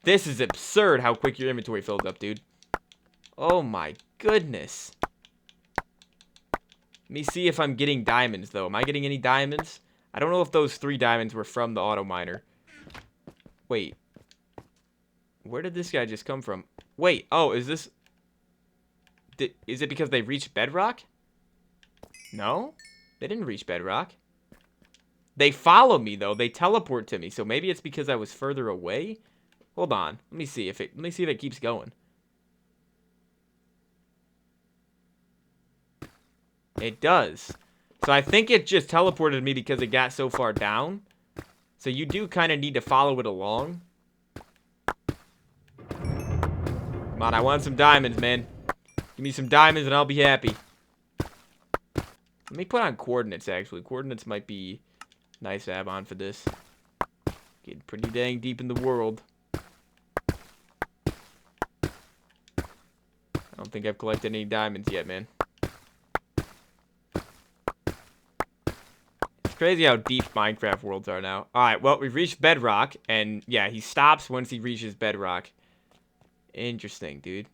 This is absurd how quick your inventory fills up, dude. Oh my goodness. Let me see if I'm getting diamonds, though. Am I getting any diamonds? I don't know if those 3 diamonds were from the auto miner. Wait. Where did this guy just come from? Wait. Oh, is this... Is it because they reached bedrock? No? They didn't reach bedrock. They follow me, though. They teleport to me. So maybe it's because I was further away? Hold on. Let me see if it keeps going. It does. So I think it just teleported me because it got so far down. So you do kind of need to follow it along. Come on, I want some diamonds, man. Give me some diamonds and I'll be happy. Let me put on coordinates, actually. Coordinates might be nice to have on for this. Getting pretty dang deep in the world. I don't think I've collected any diamonds yet, man. Crazy how deep Minecraft worlds are now. Alright, well, we've reached bedrock, and yeah, he stops once he reaches bedrock. Interesting, dude.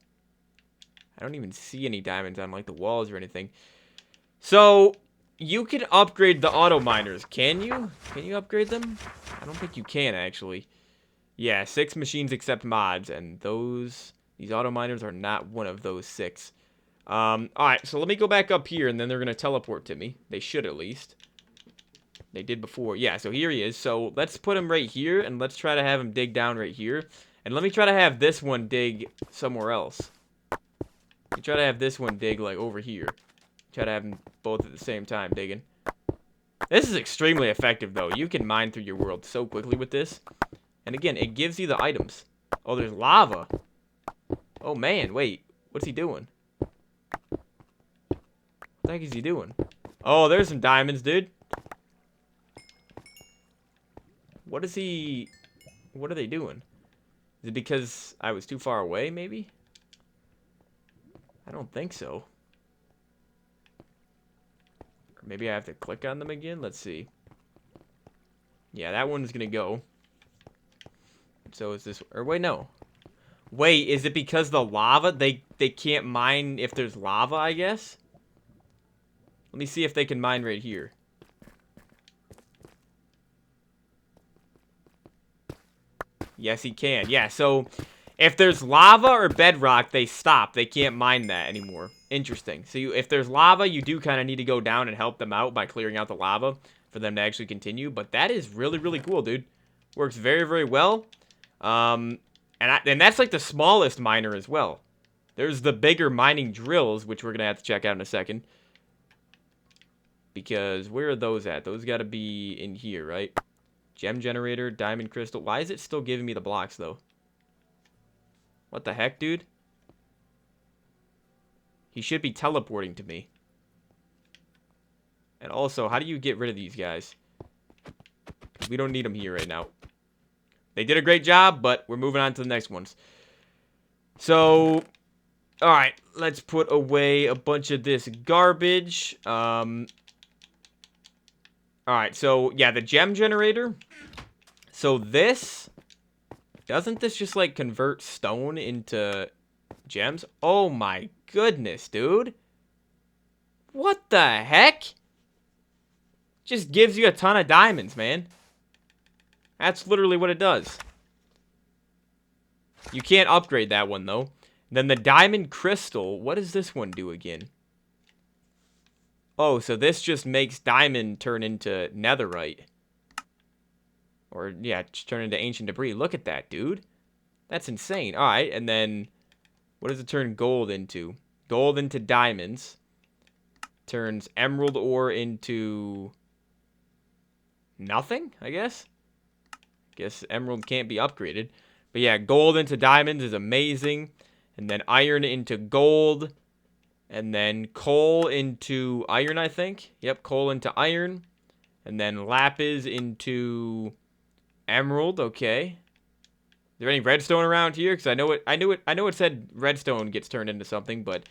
I don't even see any diamonds on, like, the walls or anything. So, you can upgrade the auto miners, can you? Can you upgrade them? I don't think you can, actually. Yeah, 6 machines accept mods, and these auto miners are not one of those 6. Alright, so let me go back up here, and then they're gonna teleport to me. They should, at least. They did before. Yeah, so here he is. So let's put him right here, and let's try to have him dig down right here. And let me try to have this one dig somewhere else. You try to have this one dig, like, over here. Try to have them both at the same time digging. This is extremely effective, though. You can mine through your world so quickly with this. And again, it gives you the items. Oh, there's lava. Oh, man, wait. What's he doing? What the heck is he doing? Oh, there's some diamonds, dude. What are they doing? Is it because I was too far away, maybe? I don't think so. Or maybe I have to click on them again? Let's see. Yeah, that one's gonna go. So is this... Or wait, no. Wait, is it because the lava? They can't mine if there's lava, I guess? Let me see if they can mine right here. Yes, he can. Yeah, so if there's lava or bedrock, they stop. They can't mine that anymore. Interesting. So if there's lava, you do kind of need to go down and help them out by clearing out the lava for them to actually continue. But that is really, really cool, dude. Works very, very well. And that's like the smallest miner as well. There's the bigger mining drills, which we're going to have to check out in a second. Because where are those at? Those got to be in here, right? Gem generator, diamond crystal. Why is it still giving me the blocks, though? What the heck, dude? He should be teleporting to me. And also, how do you get rid of these guys? We don't need them here right now. They did a great job, but we're moving on to the next ones. So, alright. Let's put away a bunch of this garbage. Alright, so, yeah, the gem generator... So this, doesn't this just, like, convert stone into gems? Oh, my goodness, dude. What the heck? Just gives you a ton of diamonds, man. That's literally what it does. You can't upgrade that one, though. Then the diamond crystal, what does this one do again? Oh, so this just makes diamond turn into netherite. Or, yeah, turn into ancient debris. Look at that, dude. That's insane. Alright, and then... What does it turn gold into? Gold into diamonds. Turns emerald ore into... nothing, I guess? Guess emerald can't be upgraded. But yeah, gold into diamonds is amazing. And then iron into gold. And then coal into iron, I think. Yep, coal into iron. And then lapis into... emerald, okay. Is there any redstone around here? Because I know it said redstone gets turned into something, but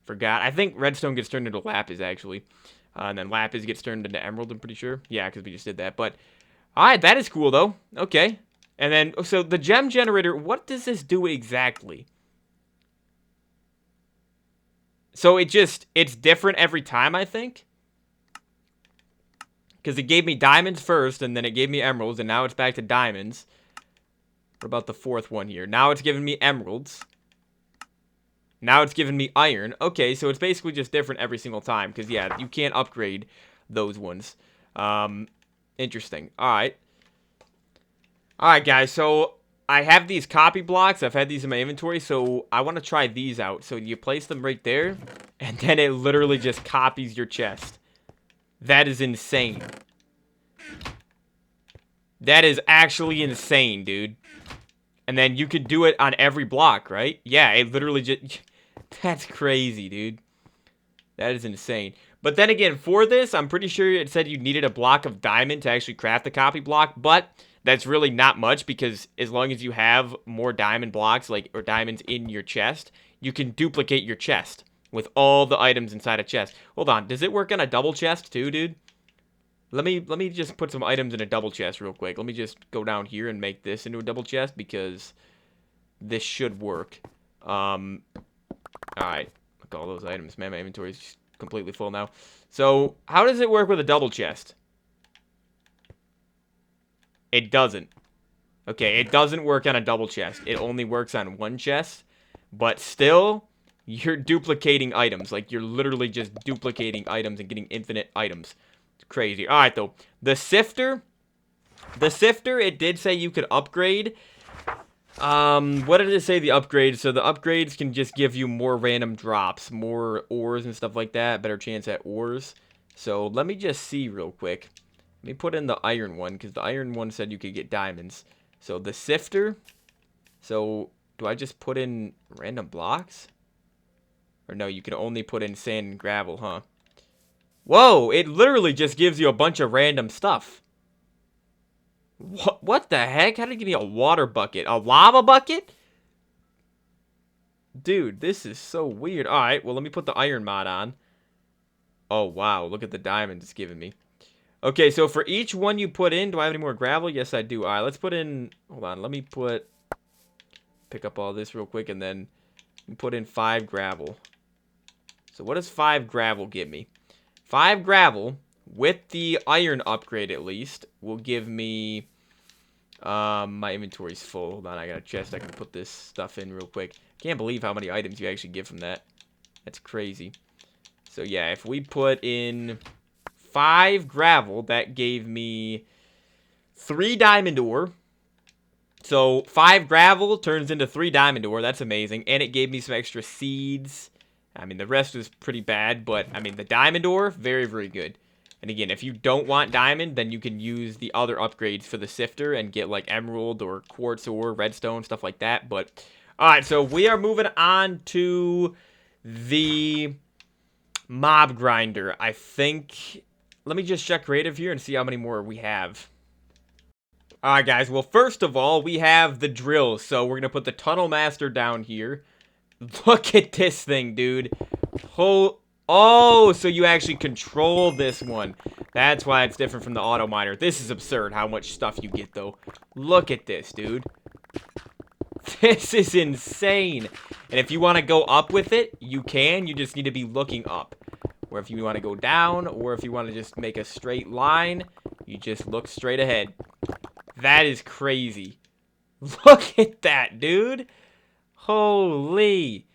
forgot. I think redstone gets turned into lapis, actually. And then lapis gets turned into emerald, I'm pretty sure. Yeah, because we just did that. But, alright, that is cool, though. Okay. And then, so the gem generator, what does this do exactly? So it's different every time, I think. Because it gave me diamonds first, and then it gave me emeralds, and now it's back to diamonds. What about the fourth one here? Now it's giving me emeralds. Now it's giving me iron. Okay, so it's basically just different every single time. Because, yeah, you can't upgrade those ones. Interesting. Alright. Alright, guys, so I have these copy blocks. I've had these in my inventory, so I want to try these out. So you place them right there, and then it literally just copies your chest. That is insane. That is actually insane, dude. And then you could do it on every block, right? Yeah, it literally just... That's crazy, dude. That is insane. But then again, for this, I'm pretty sure it said you needed a block of diamond to actually craft the copy block, but that's really not much because as long as you have more diamond blocks, like, or diamonds in your chest, you can duplicate your chest with all the items inside a chest. Hold on, does it work on a double chest too, dude? Let me just put some items in a double chest real quick. Let me just go down here and make this into a double chest because this should work. Alright. Look at all those items. Man, my inventory is completely full now. So, how does it work with a double chest? It doesn't. Okay, it doesn't work on a double chest. It only works on one chest. But still, you're duplicating items. Like, you're literally just duplicating items and getting infinite items. It's crazy. Alright, though. The sifter, it did say you could upgrade. What did it say the upgrades? So the upgrades can just give you more random drops, more ores and stuff like that. Better chance at ores. So let me just see real quick. Let me put in the iron one, because the iron one said you could get diamonds. So the sifter. So do I just put in random blocks? Or no, you can only put in sand and gravel, huh? Whoa, it literally just gives you a bunch of random stuff. What the heck? How did it give me a water bucket? A lava bucket? Dude, this is so weird. Alright, well, let me put the iron mod on. Oh, wow. Look at the diamonds it's giving me. Okay, so for each one you put in, do I have any more gravel? Yes, I do. Alright, let's put in... Hold on, let me pick up all this real quick and then put in 5 gravel. So what does 5 gravel give me? 5 gravel, with the iron upgrade at least, will give me... my inventory's full. Hold on, I got a chest I can put this stuff in real quick. Can't believe how many items you actually get from that. That's crazy. So yeah, if we put in 5 gravel, that gave me 3 diamond ore. So 5 gravel turns into 3 diamond ore. That's amazing. And it gave me some extra seeds. I mean, the rest was pretty bad, but I mean, the diamond ore, very, very good. And again, if you don't want diamond, then you can use the other upgrades for the sifter and get like emerald or quartz ore, redstone, stuff like that. But, alright, so we are moving on to the mob grinder. I think, let me just check creative here and see how many more we have. Alright, guys, well, first of all, we have the drill. So we're going to put the tunnel master down here. Look at this thing, dude. Oh, so you actually control this one. That's why it's different from the auto miner. This is absurd how much stuff you get, though. Look at this, dude. This is insane. And if you want to go up with it, you can. You just need to be looking up. Or if you want to go down, or if you want to just make a straight line, you just look straight ahead. That is crazy. Look at that, dude. Holy.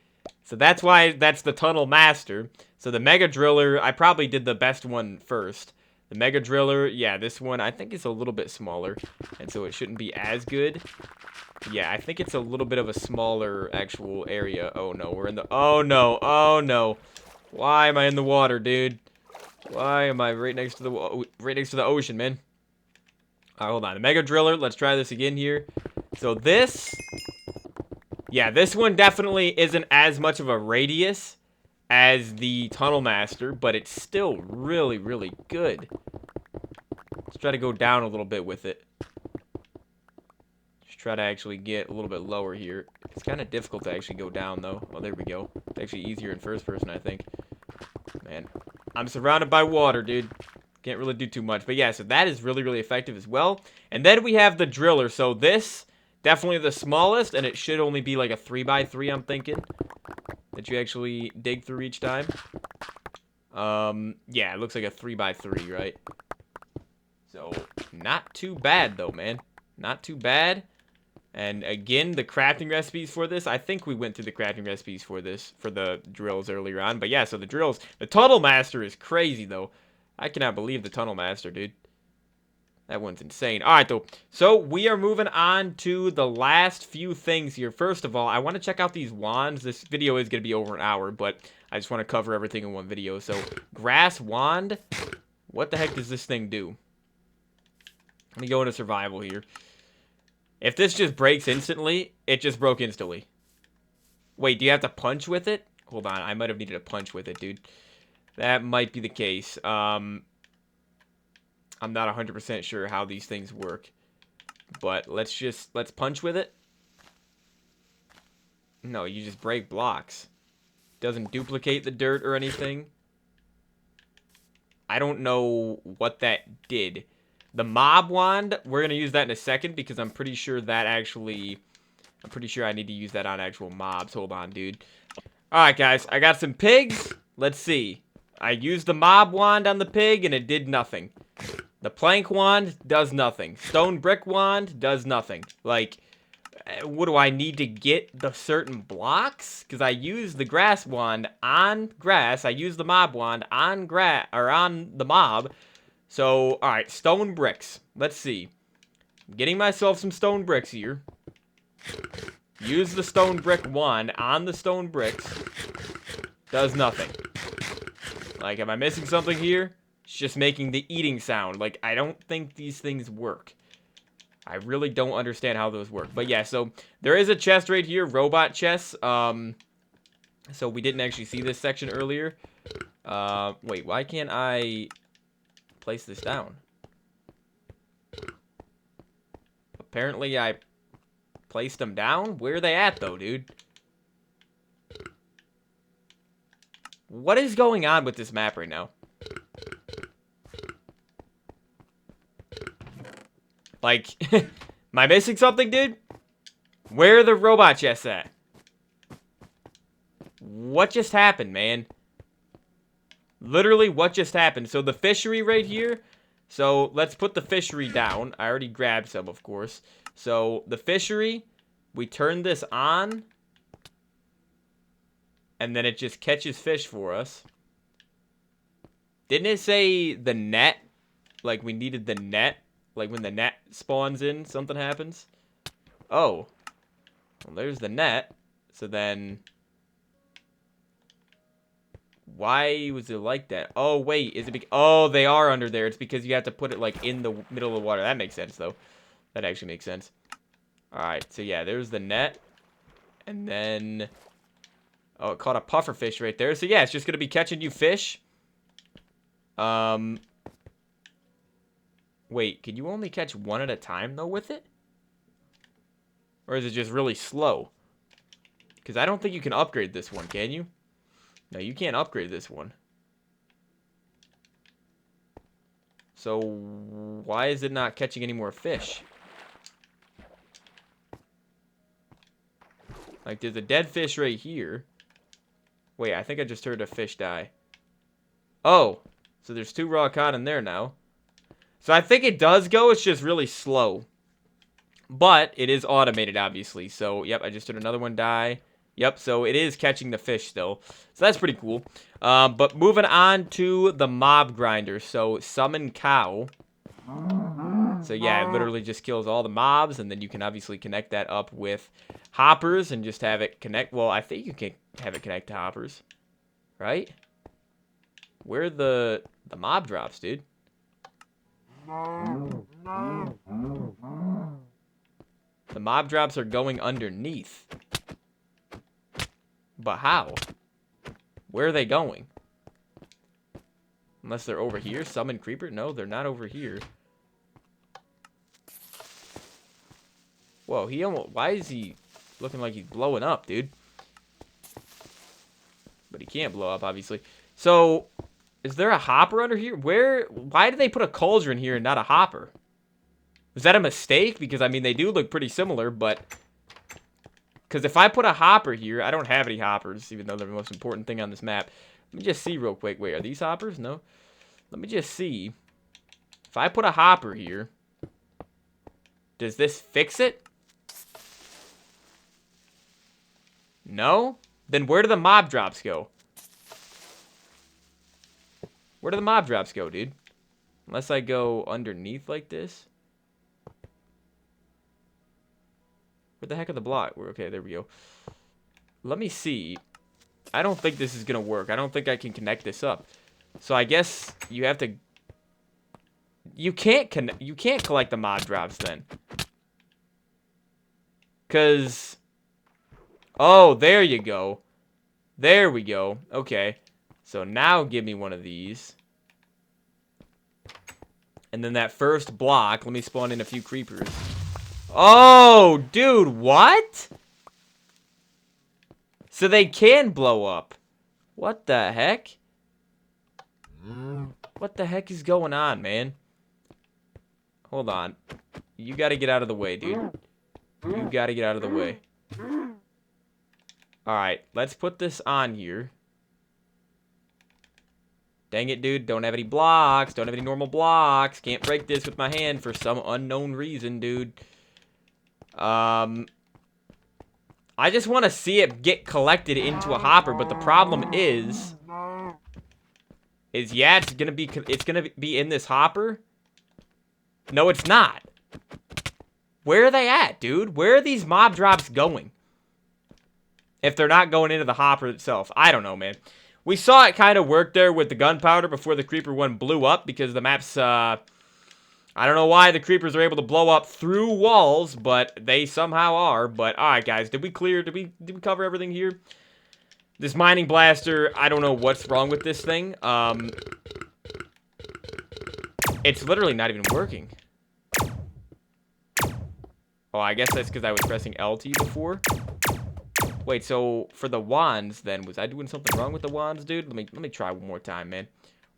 So that's why that's the tunnel master. So the mega driller, I probably did the best one first. The mega driller, yeah, this one I think is a little bit smaller. And so it shouldn't be as good. Yeah, I think it's a little bit of a smaller actual area. Oh no, we're in the... Oh no, oh no. Why am I in the water, dude? Why am I right next to the ocean, man? Alright, hold on. The mega driller, let's try this again here. So this... Yeah, this one definitely isn't as much of a radius as the Tunnel Master, but it's still really, really good. Let's try to go down a little bit with it. Just try to actually get a little bit lower here. It's kind of difficult to actually go down, though. Oh, there we go. It's actually easier in first person, I think. Man, I'm surrounded by water, dude. Can't really do too much. But yeah, so that is really, really effective as well. And then we have the driller. So this... Definitely the smallest, and it should only be like a 3x3, I'm thinking. The that you actually dig through each time. Yeah, it looks like a 3x3, right? So, not too bad, though, man. Not too bad. And again, the crafting recipes for this, I think we went through the crafting recipes for this, for the drills earlier on. But yeah, so the drills, the Tunnel Master is crazy, though. I cannot believe the Tunnel Master, dude. That one's insane. All right, though. So we are moving on to the last few things here. First of all, I want to check out these wands. This video is going to be over an hour, but I just want to cover everything in one video. So, grass wand. What the heck does this thing do? Let me go into survival here. If this just breaks instantly, it just broke instantly. Wait, do you have to punch with it? Hold on, I might have needed a punch with it, dude. That might be the case. I'm not 100% sure how these things work. But let's punch with it. No, you just break blocks. Doesn't duplicate the dirt or anything. I don't know what that did. The mob wand, we're going to use that in a second because I'm pretty sure that actually... I'm pretty sure I need to use that on actual mobs. Hold on, dude. Alright, guys. I got some pigs. Let's see. I used the mob wand on the pig and it did nothing. The plank wand does nothing. Stone brick wand does nothing. Like, what do I need to get the certain blocks? Because I used the grass wand on grass. I used the mob wand on grass, or on the mob. So, alright, stone bricks. Let's see. I'm getting myself some stone bricks here. Use the stone brick wand on the stone bricks. Does nothing. Like, am I missing something here? It's just making the eating sound. Like, I don't think these things work. I really don't understand how those work. But yeah, so there is a chest right here, robot chest. So we didn't actually see this section earlier. Wait, why can't I place this down? Apparently I placed them down? Where are they at though, dude? What is going on with this map right now? Like, am I missing something, dude? Where are the robot chests at? What just happened, man? Literally, what just happened? So, the fishery right here. So, let's put the fishery down. I already grabbed some, of course. So, the fishery. We turn this on. And then it just catches fish for us. Didn't it say the net? Like, we needed the net? Like, when the net spawns in, something happens? Oh. Well, there's the net. So then... why was it like that? Oh, wait. Is it oh, they are under there. It's because you have to put it, like, in the middle of the water. That makes sense, though. That actually makes sense. Alright, so yeah, there's the net. And then... oh, it caught a puffer fish right there. So yeah, it's just going to be catching you fish. Wait, can you only catch one at a time, though, with it? Or is it just really slow? Because I don't think you can upgrade this one, can you? No, you can't upgrade this one. So, why is it not catching any more fish? Like, there's a dead fish right here. Wait, I think I just heard a fish die. Oh, so there's 2 raw cod in there now. So I think it does go, it's just really slow. But it is automated, obviously. So, yep, I just heard another one die. Yep, so it is catching the fish still. So that's pretty cool. But moving on to the mob grinder. So, summon cow. So yeah, it literally just kills all the mobs. And then you can obviously connect that up with hoppers and just have it connect. Well, I think you can have it connect to hoppers. Right? Where are the mob drops, dude? The mob drops are going underneath. But how? Where are they going? Unless they're over here. Summon creeper? No, they're not over here. Whoa, he almost... why is he looking like he's blowing up, dude? But he can't blow up, obviously. So, is there a hopper under here? Where... why did they put a cauldron here and not a hopper? Was that a mistake? Because, I mean, they do look pretty similar, but... Because if I put a hopper here, I don't have any hoppers, even though they're the most important thing on this map. Let me just see real quick. Wait, are these hoppers? No. Let me just see. If I put a hopper here, does this fix it? No? Then where do the mob drops go? Where do the mob drops go, dude? Unless I go underneath like this. Where the heck are the block? Okay, there we go. Let me see. I don't think this is gonna work. I don't think I can connect this up. So I guess you have to. You can't collect the mob drops then. Cause. Oh, there you go. There we go. Okay. So now give me one of these. And then that first block, let me spawn in a few creepers. Oh, dude, what? So they can blow up. What the heck? What the heck is going on, man? Hold on. You gotta get out of the way, dude. You gotta get out of the way. Alright, let's put this on here. Dang it, dude. Don't have any blocks. Don't have any normal blocks. Can't break this with my hand for some unknown reason, dude. I just want to see it get collected into a hopper, but the problem is yeah, it's gonna be in this hopper. No, it's not. Where are they at, dude? Where are these mob drops going? If they're not going into the hopper itself, I don't know, man. We saw it kind of work there with the gunpowder before the creeper one blew up because the map's, I don't know why the creepers are able to blow up through walls, but they somehow are. But, alright, guys, did we cover everything here? This mining blaster, I don't know what's wrong with this thing. It's literally not even working. Oh, I guess that's because I was pressing LT before. Wait, so for the wands, then, was I doing something wrong with the wands, dude? Let me try one more time, man.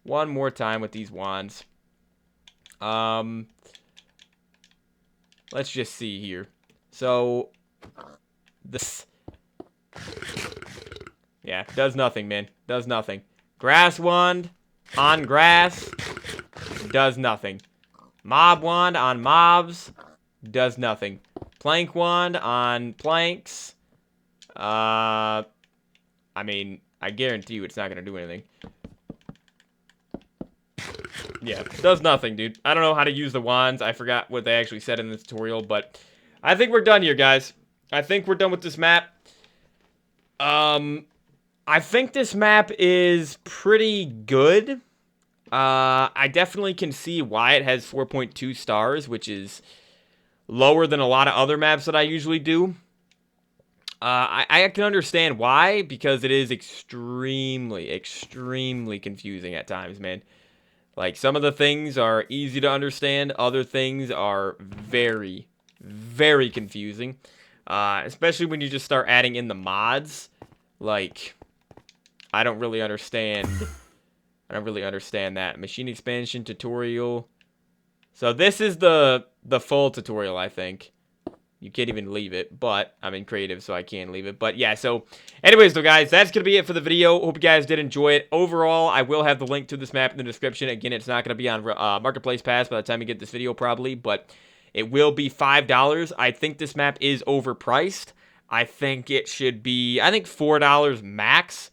One more time with these wands. Let's just see here. So, this, yeah, does nothing, man. Does nothing. Grass wand on grass does nothing. Mob wand on mobs does nothing. Plank wand on planks. I mean, I guarantee you it's not gonna do anything. Yeah, does nothing, dude. I don't know how to use the wands. I forgot what they actually said in the tutorial, but I think we're done here, guys. I think we're done with this map. I think this map is pretty good. I definitely can see why it has 4.2 stars, which is lower than a lot of other maps that I usually do. I can understand why, because it is extremely, extremely confusing at times, man. Like, some of the things are easy to understand. Other things are very, very confusing. Especially when you just start adding in the mods. Like, I don't really understand. I don't really understand that. Machine expansion tutorial. So this is the full tutorial, I think. You can't even leave it, but I'm in creative, so I can leave it. But yeah, so anyways, though, guys, that's going to be it for the video. Hope you guys did enjoy it. Overall, I will have the link to this map in the description. Again, it's not going to be on Marketplace Pass by the time you get this video, probably, but it will be $5. I think this map is overpriced. I think it should be, I think $4 max.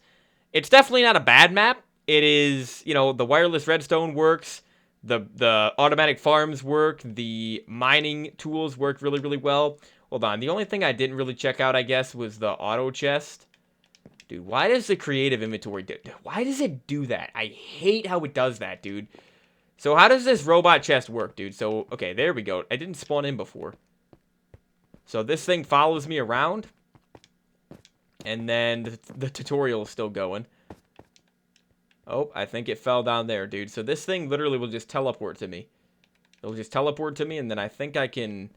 It's definitely not a bad map. It is, you know, the wireless redstone works. The automatic farms work. The mining tools work really, really well. Hold on. The only thing I didn't really check out, I guess, was the auto chest. Dude, why does the creative inventory why does it do that? I hate how it does that, dude. So how does this robot chest work, dude? So, okay, there we go. I didn't spawn in before. So this thing follows me around. And then the tutorial is still going. Oh, I think it fell down there, dude. So this thing literally will just teleport to me. It'll just teleport to me, and then I think I can...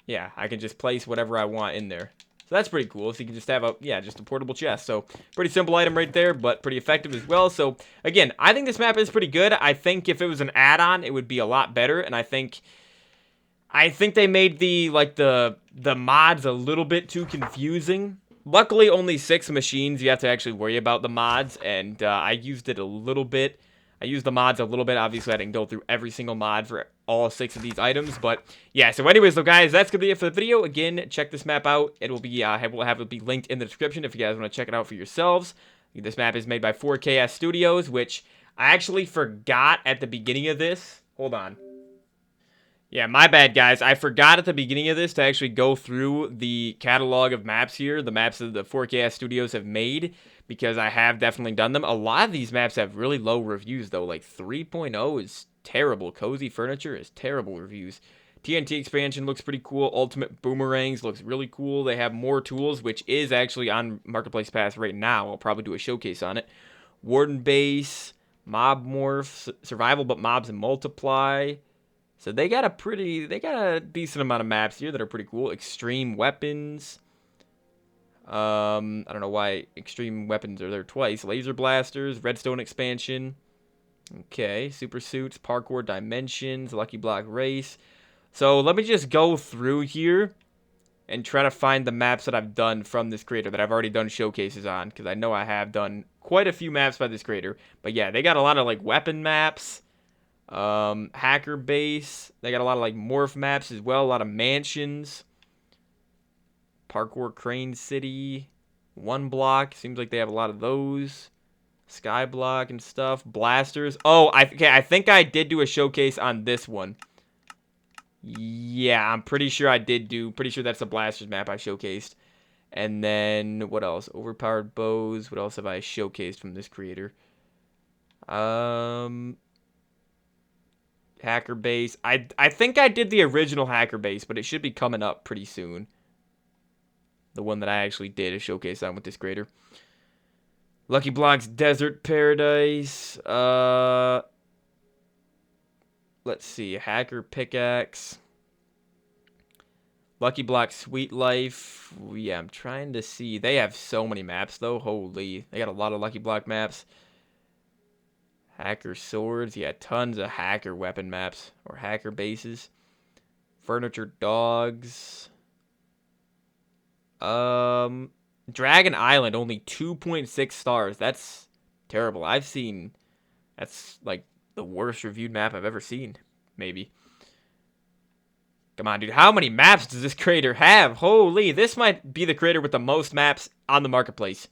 Yeah, I can just place whatever I want in there. So that's pretty cool. So you can just have just a portable chest. So pretty simple item right there, but pretty effective as well. So again, I think this map is pretty good. I think if it was an add-on, it would be a lot better. And I think they made the the mod's a little bit too confusing. Luckily, only 6 machines. You have to actually worry about the mods, and I used it a little bit. I used the mods a little bit. Obviously, I didn't go through every single mod for all 6 of these items, but yeah. So anyways, though, guys, that's going to be it for the video. Again, check this map out. It will be, we'll have it be linked in the description if you guys want to check it out for yourselves. This map is made by 4KS Studios, which I actually forgot at the beginning of this. Hold on. Yeah, my bad, guys. I forgot at the beginning of this to actually go through the catalog of maps here, the maps that the 4KS Studios have made, because I have definitely done them. A lot of these maps have really low reviews, though. Like 3.0 is terrible. Cozy Furniture is terrible reviews. TNT Expansion looks pretty cool. Ultimate Boomerangs looks really cool. They have more tools, which is actually on Marketplace Pass right now. I'll probably do a showcase on it. Warden Base, Mob Morph, Survival but Mobs and Multiply. So they got a decent amount of maps here that are pretty cool. Extreme Weapons. I don't know why Extreme Weapons are there twice. Laser Blasters, Redstone Expansion. Okay, Super Suits, Parkour Dimensions, Lucky Block Race. So let me just go through here and try to find the maps that I've done from this creator that I've already done showcases on, because I know I have done quite a few maps by this creator. But yeah, they got a lot of like weapon maps. Hacker Base. They got a lot of like morph maps as well. A lot of mansions. Parkour Crane City. One Block. Seems like they have a lot of those. Skyblock and stuff. Blasters. Oh, I think I did do a showcase on this one. Yeah, I'm pretty sure I did do. Pretty sure that's the Blasters map I showcased. And then what else? Overpowered Bows. What else have I showcased from this creator? Hacker Base. I think I did the original Hacker Base, but it should be coming up pretty soon. The one that I actually did a showcase on with this creator. Lucky Blocks Desert Paradise. Let's see. Hacker Pickaxe. Lucky Block Sweet Life. Yeah, I'm trying to see. They have so many maps, though. Holy. They got a lot of Lucky Block maps. Hacker Swords. Yeah, tons of hacker weapon maps. Or hacker bases. Furniture Dogs. Dragon Island. Only 2.6 stars. That's terrible. That's like the worst reviewed map I've ever seen. Maybe. Come on, dude. How many maps does this creator have? Holy. This might be the creator with the most maps on the marketplace.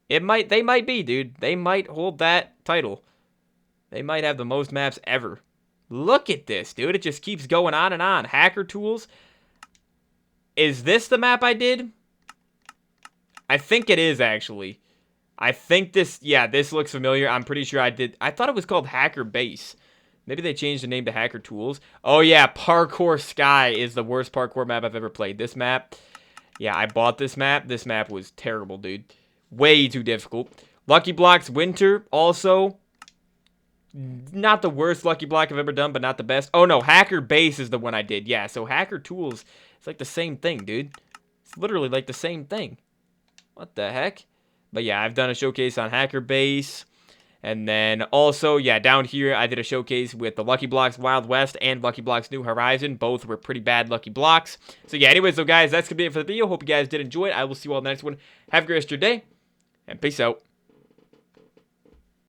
They might be, dude. They might hold that title. They might have the most maps ever. Look at this, dude. It just keeps going on and on. Hacker Tools. Is this the map I did? I think it is, actually. I think this looks familiar. I'm pretty sure I did. I thought it was called Hacker Base. Maybe they changed the name to Hacker Tools. Oh, yeah. Parkour Sky is the worst parkour map I've ever played. This map. Yeah, I bought this map. This map was terrible, dude. Way too difficult. Lucky Blocks Winter, also. Not the worst Lucky Block I've ever done, but not the best. Oh, no. Hacker Base is the one I did. Yeah, so Hacker Tools, it's like the same thing, dude. It's literally like the same thing. What the heck? But yeah, I've done a showcase on Hacker Base. And then also, yeah, down here, I did a showcase with the Lucky Blocks Wild West and Lucky Blocks New Horizon. Both were pretty bad Lucky Blocks. So yeah, anyways, though, guys, that's going to be it for the video. Hope you guys did enjoy it. I will see you all in the next one. Have a great rest of your day, and peace out.